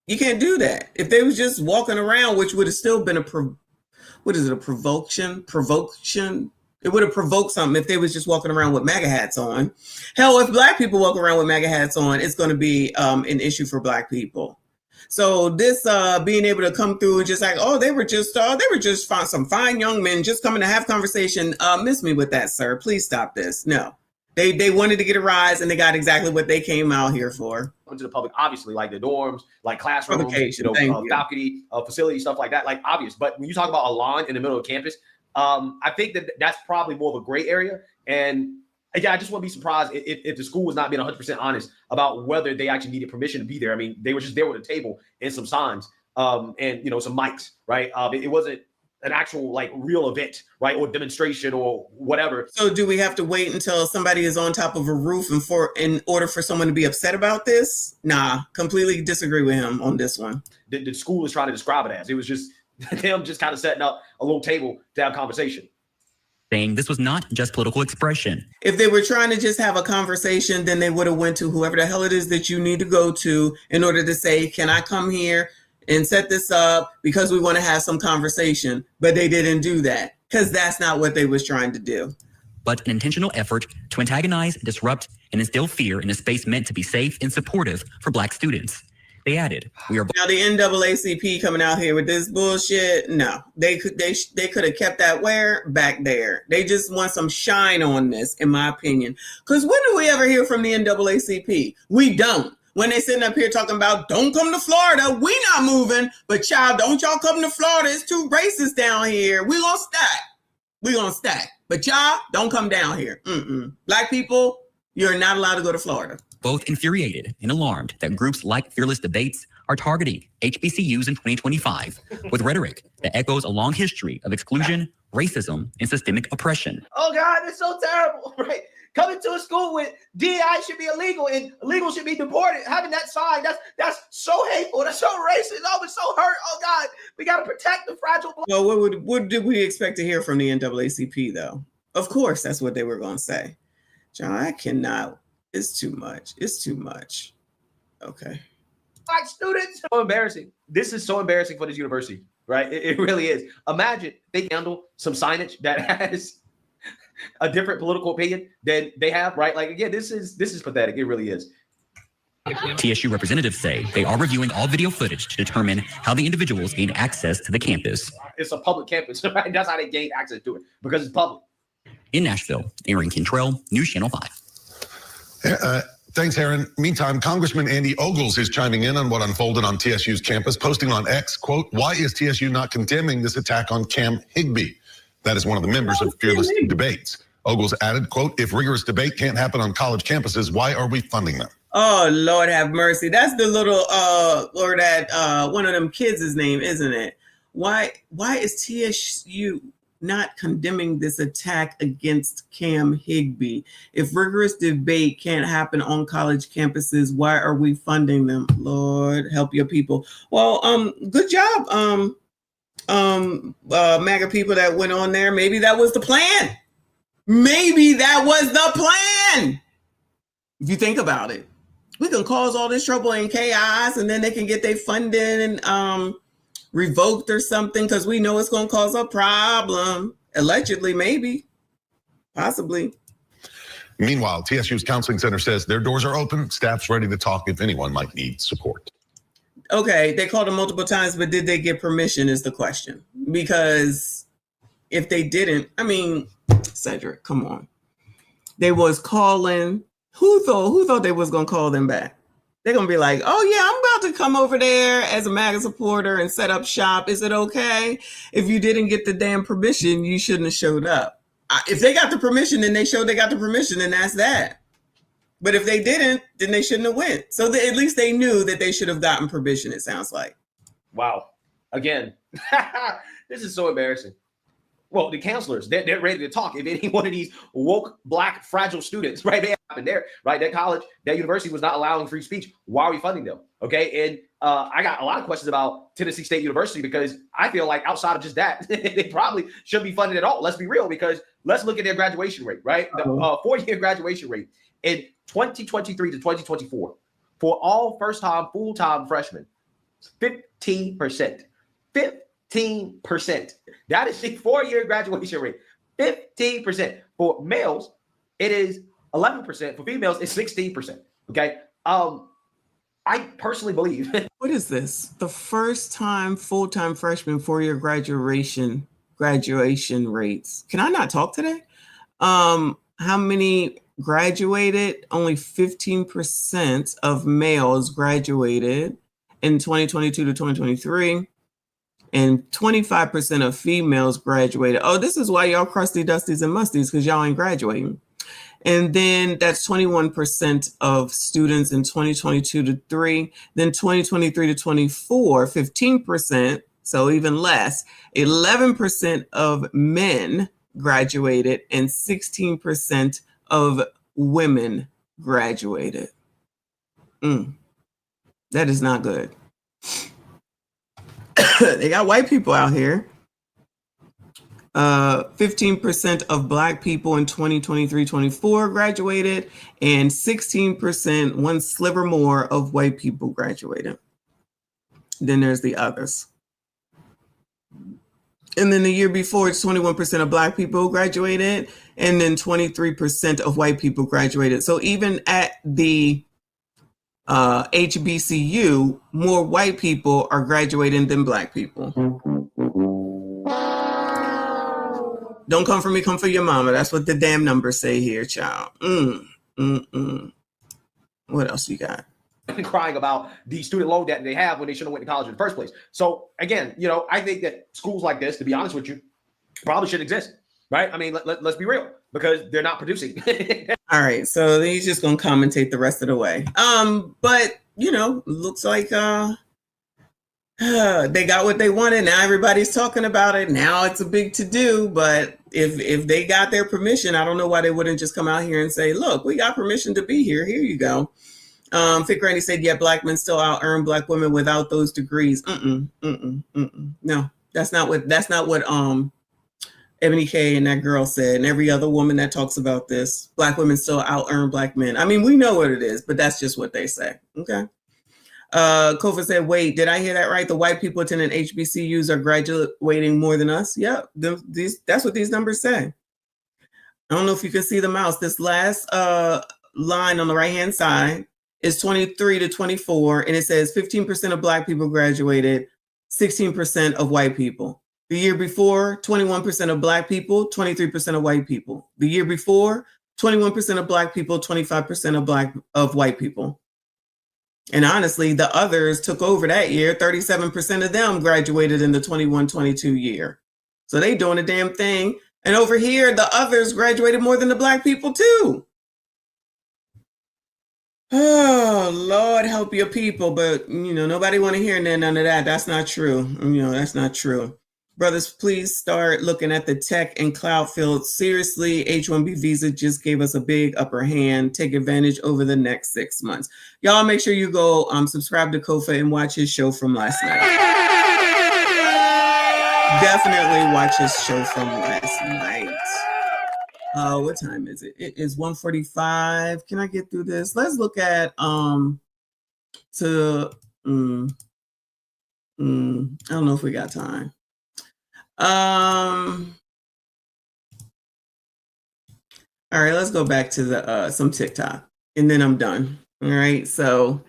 You can't do that. If they was just walking around, which would have still been a provocation? It would have provoked something if they was just walking around with MAGA hats on. Hell, if black people walk around with MAGA hats on, it's going to be an issue for black people. So this being able to come through and just like, oh, they were just some fine young men just coming to have conversation. Miss me with that, sir. Please stop this. No. They wanted to get a rise, and they got exactly what they came out here for. To the public, obviously, like the dorms, like classrooms, balcony, facility, stuff like that, like obvious. But when you talk about a lawn in the middle of campus, I think that's probably more of a gray area. And again, I just wouldn't be surprised if the school was not being 100% honest about whether they actually needed permission to be there. I mean, they were just there with a table and some signs, and some mics, right? It wasn't an actual like real event, right? Or demonstration or whatever. So do we have to wait until somebody is on top of a roof in order for someone to be upset about this? Nah, completely disagree with him on this one. The school is trying to describe it as. It was just them just kind of setting up a little table to have conversation. Saying this was not just political expression. If they were trying to just have a conversation, then they would have went to whoever the hell it is that you need to go to in order to say, can I come here and set this up because we want to have some conversation? But they didn't do that because that's not what they was trying to do. But an intentional effort to antagonize, disrupt, and instill fear in a space meant to be safe and supportive for black students. They added, "We are." Now the NAACP coming out here with this bullshit. No, they could have kept that back there. They just want some shine on this, in my opinion. Because when do we ever hear from the NAACP? We don't. When they sitting up here talking about don't come to Florida, we not moving. But child, don't y'all come to Florida. It's too racist down here. We gonna stack. But y'all don't come down here. Black people, you're not allowed to go to Florida. Both infuriated and alarmed that groups like Fearless Debates are targeting HBCUs in 2025 with rhetoric that echoes a long history of exclusion, racism, and systemic oppression. Oh God, it's so terrible, right? Coming to a school with DEI should be illegal and illegal should be deported. Having that sign, that's so hateful. That's so racist. Oh, it's so hurt. Oh God, we got to protect the fragile. Well, what did we expect to hear from the NAACP though? Of course, that's what they were going to say. John, I cannot. It's too much. It's too much. Okay. Black students. So embarrassing. This is so embarrassing for this university, right? It really is. Imagine they handle some signage that has a different political opinion than they have, right? Like, again, this is pathetic. It really is. TSU representatives say they are reviewing all video footage to determine how the individuals gained access to the campus. It's a public campus, right? That's how they gained access to it, because it's public. In Nashville, Aaron Cantrell, News Channel 5. Thanks, Aaron. Meantime, Congressman Andy Ogles is chiming in on what unfolded on TSU's campus, posting on X, quote, "Why is TSU not condemning this attack on Cam Higbee?" That is one of the members of Fearless Debates. Ogles added, quote, "If rigorous debate can't happen on college campuses, why are we funding them?" Oh, Lord have mercy. That's the little, or that one of them kids' name, isn't it? Why is TSU not condemning this attack against Cam Higbee? If rigorous debate can't happen on college campuses, why are we funding them? Lord, help your people. Well, good job, MAGA people that went on there. Maybe that was the plan. Maybe that was the plan. If you think about it, we can cause all this trouble and chaos, and then they can get their funding revoked or something because we know it's going to cause a problem. Allegedly, maybe, possibly. Meanwhile, TSU's counseling center says their doors are open. Staff's ready to talk if anyone might need support. Okay, they called them multiple times, but did they get permission is the question. Because if they didn't, I mean, Cedric, come on. They was calling. Who thought they was going to call them back? They're going to be like, oh, yeah, I'm about to come over there as a MAGA supporter and set up shop. Is it okay? If you didn't get the damn permission, you shouldn't have showed up. If they got the permission and they showed they got the permission, then that's that. But if they didn't, then they shouldn't have went. So at least they knew that they should have gotten permission, it sounds like. Wow. Again, this is so embarrassing. Well, the counselors, they're ready to talk. If any one of these woke, black, fragile students, right, they happened there, right, that college, that university was not allowing free speech. Why are we funding them? Okay, and I got a lot of questions about Tennessee State University because I feel like outside of just that, they probably shouldn't be funded at all. Let's be real, because let's look at their graduation rate, right? The 4-year graduation rate in 2023 to 2024 for all first-time, full-time freshmen, 15%. 15%. That is a 4-year graduation rate. 15%. For males, it is 11%. For females, it's 16%. Okay. I personally believe. What is this? The first time full-time freshman 4-year graduation rates. Can I not talk today? How many graduated? Only 15% of males graduated in 2022 to 2023. And 25% of females graduated. Oh, this is why y'all crusty dusties and musties, because y'all ain't graduating. And then that's 21% of students in 2022 to 3. Then 2023 to 24, 15%, so even less. 11% of men graduated and 16% of women graduated. That is not good. They got white people out here. 15% of black people in 2023-24 graduated, and 16%, one sliver more, of white people graduated. Then there's the others. And then the year before, it's 21% of black people graduated, and then 23% of white people graduated. So even at the HBCU, more white people are graduating than black people. Don't come for me, come for your mama. That's what the damn numbers say here, child. What else you got? Crying about the student loan debt they have when they should have went to college in the first place. So again, I think that schools like this, to be honest with you, probably should exist, right? I mean, let's be real, because they're not producing. All right, so he's just gonna commentate the rest of the way. But looks like they got what they wanted. Now everybody's talking about it. Now it's a big to-do. But if they got their permission, I don't know why they wouldn't just come out here and say, "Look, we got permission to be here. Here you go." Fick Randy said, "Yeah, black men still out earn black women without those degrees." No, that's not what Ebony K and that girl said, and every other woman that talks about this. Black women still out earn black men. I mean, we know what it is, but that's just what they say. Okay. Kofa said, "Wait, did I hear that right? The white people attending HBCUs are graduating more than us." Yeah, that's what these numbers say. I don't know if you can see the mouse. This last line on the right-hand side is 23 to 24, and it says 15% of black people graduated, 16% of white people. The year before, 21% of black people, 23% of white people. The year before, 21% of black people, 25% of white people. And honestly, the others took over that year. 37% of them graduated in the 21-22 year. So they doing a damn thing. And over here, the others graduated more than the black people too. Oh, Lord, help your people. But, nobody want to hear none of that. That's not true. That's not true. Brothers, please start looking at the tech and cloud field. Seriously, H-1B visa just gave us a big upper hand. Take advantage over the next 6 months. Y'all make sure you go subscribe to Kofa and watch his show from last night. Definitely watch his show from last night. What time is it? It is 1:45. Can I get through this? Let's look at I don't know if we got time. All right, let's go back to the some TikTok and then I'm done. All right, so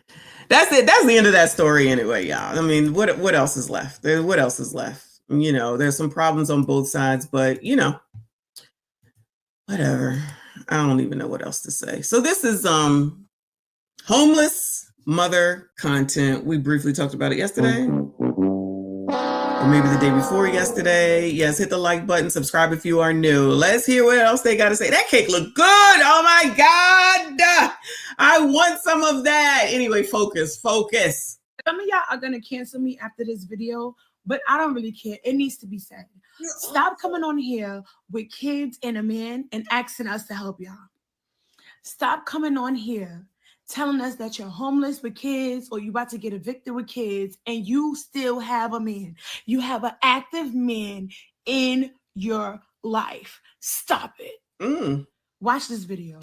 that's it. That's the end of that story anyway, y'all. I mean, what else is left? What else is left? You know, there's some problems on both sides, but you know, whatever. I don't even know what else to say. So this is homeless mother content. We briefly talked about it yesterday. Or maybe the day before yesterday. Yes, hit the like button, subscribe if you are new. Let's hear what else they got to say. That cake look good. Oh my God. I want some of that. Anyway, focus. Some of y'all are going to cancel me after this video, but I don't really care. It needs to be said. Stop coming on here with kids and a man and asking us to help y'all. Stop coming on here telling us that you're homeless with kids or you about to get evicted with kids and you still have a man. You have an active man in your life. Stop it. Watch this video.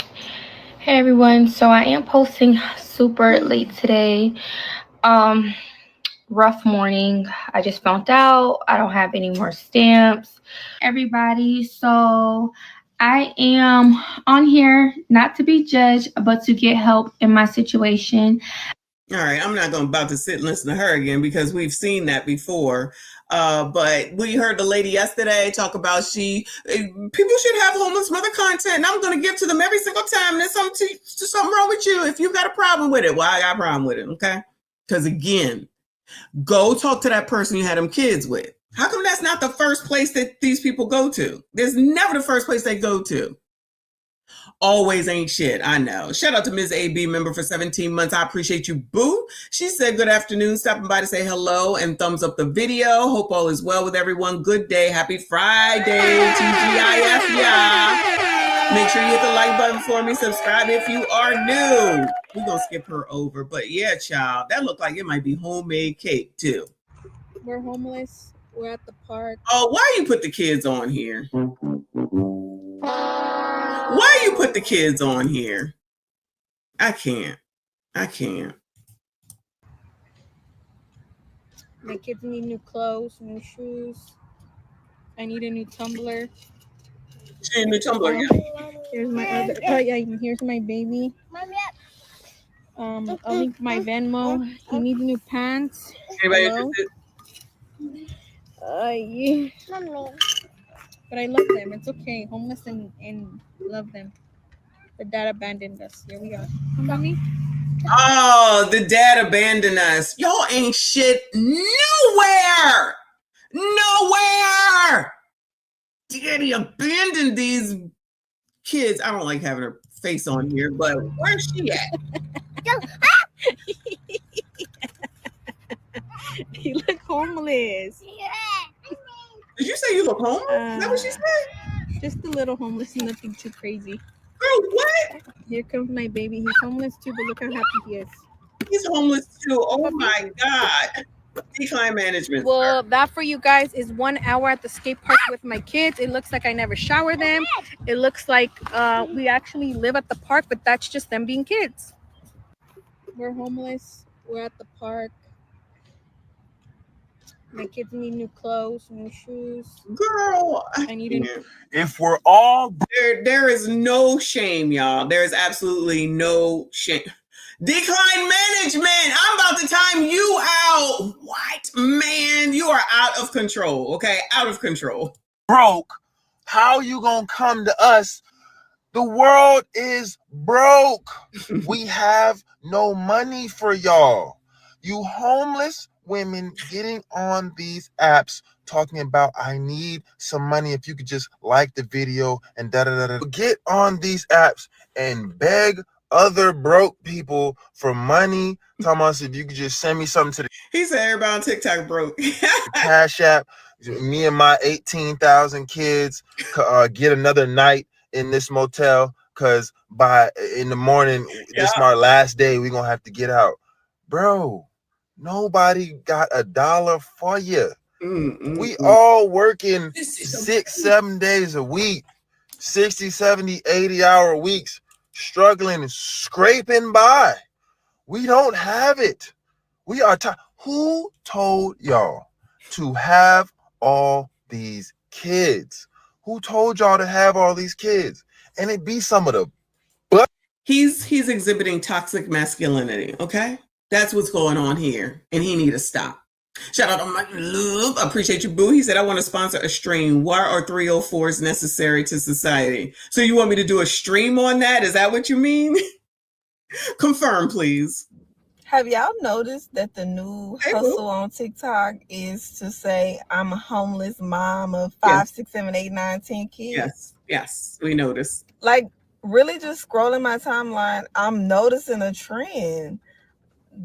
Hey everyone, so I am posting super late today. Rough morning. I just found out I don't have any more stamps. Everybody, so I am on here not to be judged, but to get help in my situation. All right, I'm not about to sit and listen to her again because we've seen that before. But we heard the lady yesterday talk about people should have homeless mother content, and I'm going to give to them every single time. There's something wrong with you if you got a problem with it. Well, I got a problem with it, okay? Because again, go talk to that person you had them kids with. How come that's not the first place that these people go to? There's never the first place they go to. Always ain't shit. I know. Shout out to Ms. AB, member for 17 months. I appreciate you, boo. She said, good afternoon. Stopping by to say hello and thumbs up the video. Hope all is well with everyone. Good day. Happy Friday. TGIF, yeah. Make sure you hit the like button for me. Subscribe if you are new. We're going to skip her over. But yeah, child, that looked like it might be homemade cake too. We're homeless. We're at the park. Oh, why you put the kids on here? Why you put the kids on here? I can't. My kids need new clothes, new shoes. I need a new tumbler. She need a new tumbler, yeah. Here's my other. Oh yeah, here's my baby. I'll link my Venmo. He needs new pants. Anybody interested? Yeah. But I love them. It's okay. Homeless and love them. The dad abandoned us. Here we are. Mommy. Oh, the dad abandoned us. Y'all ain't shit nowhere. Daddy abandoned these kids. I don't like having her face on here, but where's she at? You look homeless. Did you say you look homeless? Is that what she said? Just a little homeless, nothing too crazy. Girl, what? Here comes my baby. He's homeless too, but look how happy he is. He's homeless too. Oh my God. Decline management. Well, that for you guys is 1 hour at the skate park with my kids. It looks like I never shower them. It looks like we actually live at the park, but that's just them being kids. We're homeless. We're at the park. My kids need new clothes, new shoes. Girl, I need a if we're all there is no shame, y'all. There is absolutely no shame. Decline management. I'm about to time you out. What, man? You are out of control. Okay, out of control. Broke. How you gonna come to us? The world is broke. We have no money for y'all. You homeless women getting on these apps talking about, I need some money. If you could just like the video and da-da-da-da. Get on these apps and beg other broke people for money. Thomas, if you could just send me something to the He said everybody on TikTok broke. Cash App. Me and my 18,000 kids get another night in this motel because in the morning, this is our last day. We're going to have to get out. Bro, nobody got $1 for you. We all working 6-7 days a week. 60, 70, 80-hour weeks, struggling, scraping by. We don't have it. We are tired. Who told y'all to have all these kids? Who told y'all to have all these kids? And it be some of the He's exhibiting toxic masculinity, okay? That's what's going on here, and he need to stop. Shout out to my love. I appreciate you, boo. He said, I want to sponsor a stream. Why are 304s necessary to society? So you want me to do a stream on that? Is that what you mean? Confirm, please. Have y'all noticed that the new hustle on TikTok is to say I'm a homeless mom of 5, 6, 7, 8, 9, 10 kids? Yes, we noticed. Like, really just scrolling my timeline, I'm noticing a trend.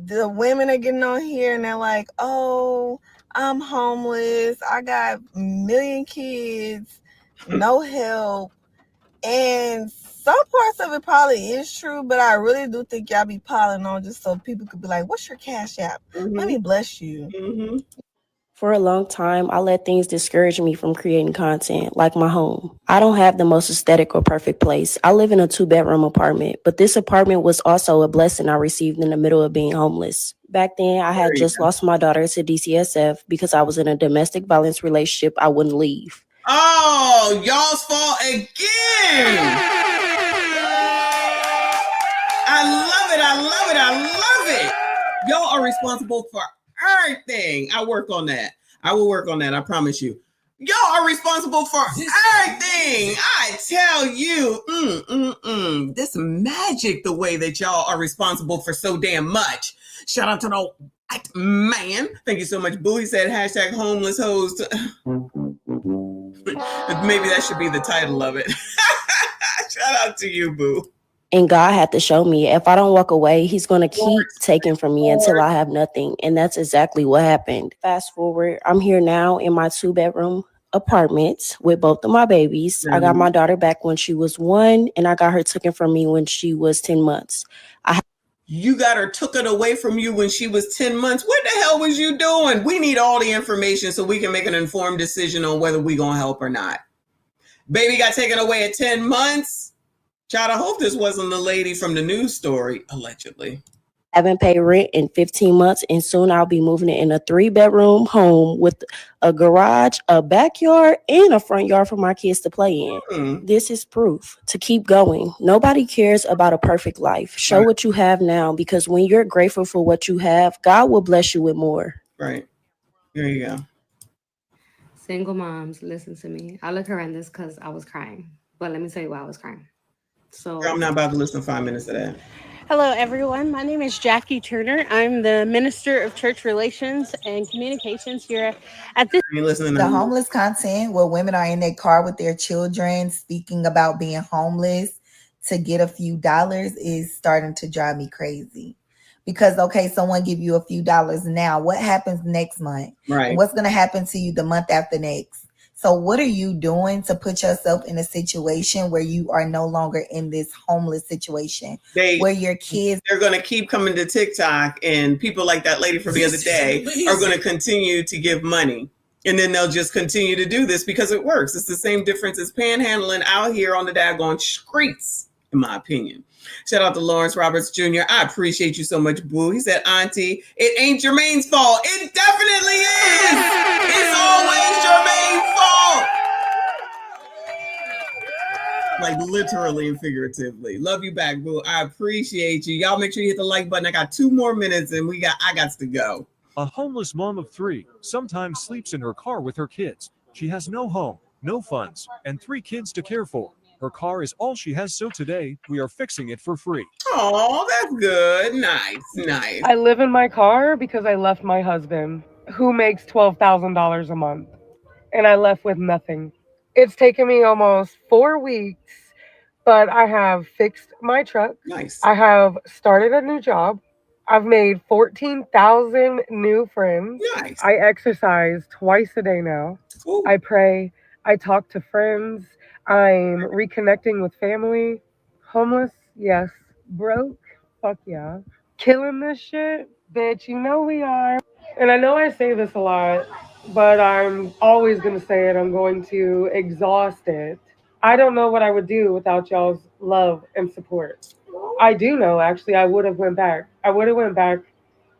The women are getting on here and they're like, oh, I'm homeless. I got a million kids, no help. And some parts of it probably is true, but I really do think y'all be piling on just so people could be like, what's your cash app? Let me bless you. For a long time, I let things discourage me from creating content, like my home. I don't have the most aesthetic or perfect place. I live in a 2-bedroom apartment, but this apartment was also a blessing I received in the middle of being homeless. Back then, I had just lost my daughter to DCSF because I was in a domestic violence relationship I wouldn't leave. Oh, y'all's fault again. I love it. I love it. I love it. Y'all are responsible for everything. I work on that. I will work on that. I promise you. Y'all are responsible for everything. I tell you, this magic, the way that y'all are responsible for so damn much. Shout out to the white man. Thank you so much, boo. He said hashtag homeless hoes. Maybe that should be the title of it. Shout out to you, boo. And God had to show me if I don't walk away, he's going to keep taking from me until I have nothing. And that's exactly what happened. Fast forward, I'm here now in my 2-bedroom apartment with both of my babies. I got my daughter back when she was 1, and I got her taken from me when she was 10 months. You got her took it away from you when she was 10 months. What the hell was you doing? We need all the information so we can make an informed decision on whether we're going to help or not. Baby got taken away at 10 months. Child, I hope this wasn't the lady from the news story, allegedly. I haven't paid rent in 15 months, and soon I'll be moving in a 3-bedroom home with a garage, a backyard, and a front yard for my kids to play in. This is proof to keep going. Nobody cares about a perfect life. Show what you have now, because when you're grateful for what you have, God will bless you with more. Right. There you go. Single moms, listen to me. I look horrendous because I was crying. But let me tell you why I was crying. So Girl, I'm not about to listen to 5 minutes of that. Hello, everyone. My name is Jackie Turner. I'm the Minister of Church Relations and Communications here at this. The homeless content where women are in their car with their children speaking about being homeless to get a few dollars is starting to drive me crazy. Because, okay, someone give you a few dollars now. What happens next month? Right. And what's going to happen to you the month after next? So what are you doing to put yourself in a situation where you are no longer in this homeless situation? Where your kids... They're going to keep coming to TikTok, and people like that lady from the other day are going to continue to give money. And then they'll just continue to do this because it works. It's the same difference as panhandling out here on the daggone streets, in my opinion. Shout out to Lawrence Roberts Jr. I appreciate you so much, boo. He said, Auntie, it ain't Jermaine's fault. It definitely is. It's always Jermaine's fault. Like literally and figuratively. Love you back, boo. I appreciate you. Y'all make sure you hit the like button. I got 2 more minutes and I got to go. A homeless mom of 3 sometimes sleeps in her car with her kids. She has no home, no funds, and 3 kids to care for. Her car is all she has, so today we are fixing it for free. Oh, that's good. Nice. I live in my car because I left my husband, who makes $12,000 a month, and I left with nothing. It's taken me almost 4 weeks, but I have fixed my truck. Nice. I have started a new job. I've made 14,000 new friends. Nice. I exercise twice a day now. Ooh. I pray. I talk to friends. I'm reconnecting with family. Homeless, yes. Broke, fuck yeah. Killing this shit, bitch, you know we are. And I know I say this a lot, but I'm always going to say it. I'm going to exhaust it. I don't know what I would do without y'all's love and support. I do know, actually, I would have went back. I would have went back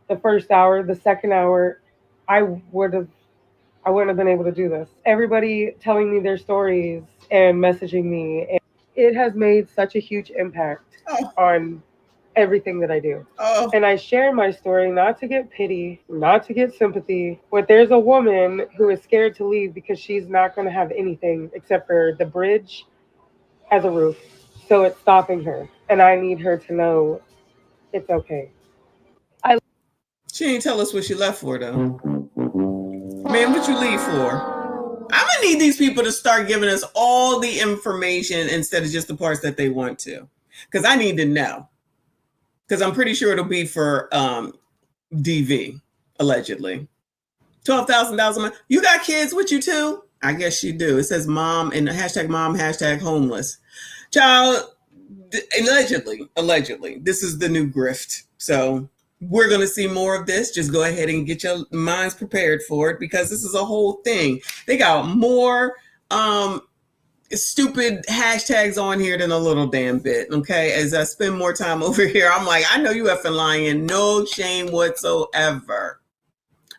the first hour, the second hour. I wouldn't have been able to do this. Everybody telling me their stories and messaging me, and it has made such a huge impact on everything that I do. And I share my story not to get pity, not to get sympathy, but there's a woman who is scared to leave because she's not going to have anything except for the bridge as a roof. So it's stopping her. And I need her to know it's okay. She ain't tell us what she left for, though. Man, what you leave for? I'm gonna need these people to start giving us all the information instead of just the parts that they want to, because I need to know. Because I'm pretty sure it'll be for DV, allegedly. $12,000 a month. You got kids with you too? I guess you do. It says mom and hashtag mom, hashtag homeless. Child, allegedly. This is the new grift. So we're going to see more of this. Just go ahead and get your minds prepared for it, because this is a whole thing. They got more stupid hashtags on here than a little damn bit. Okay. As I spend more time over here, I'm like, I know you effing lying. No shame whatsoever.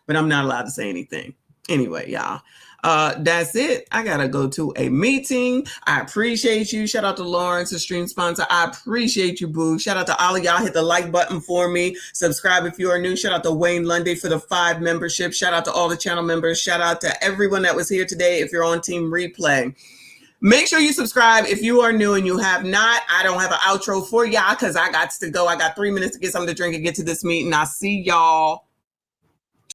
But I'm not allowed to say anything. Anyway, y'all. That's it. I gotta go to a meeting. I appreciate you. Shout out to Lawrence, the stream sponsor. I appreciate you, boo. Shout out to all of y'all. Hit the like button for me. Subscribe if you are new. Shout out to Wayne Lundy for the 5 memberships. Shout out to all the channel members. Shout out to everyone that was here today. If you're on Team Replay, make sure you subscribe if you are new and you have not. I don't have an outro for y'all because I got to go. I got 3 minutes to get something to drink and get to this meeting. I'll see y'all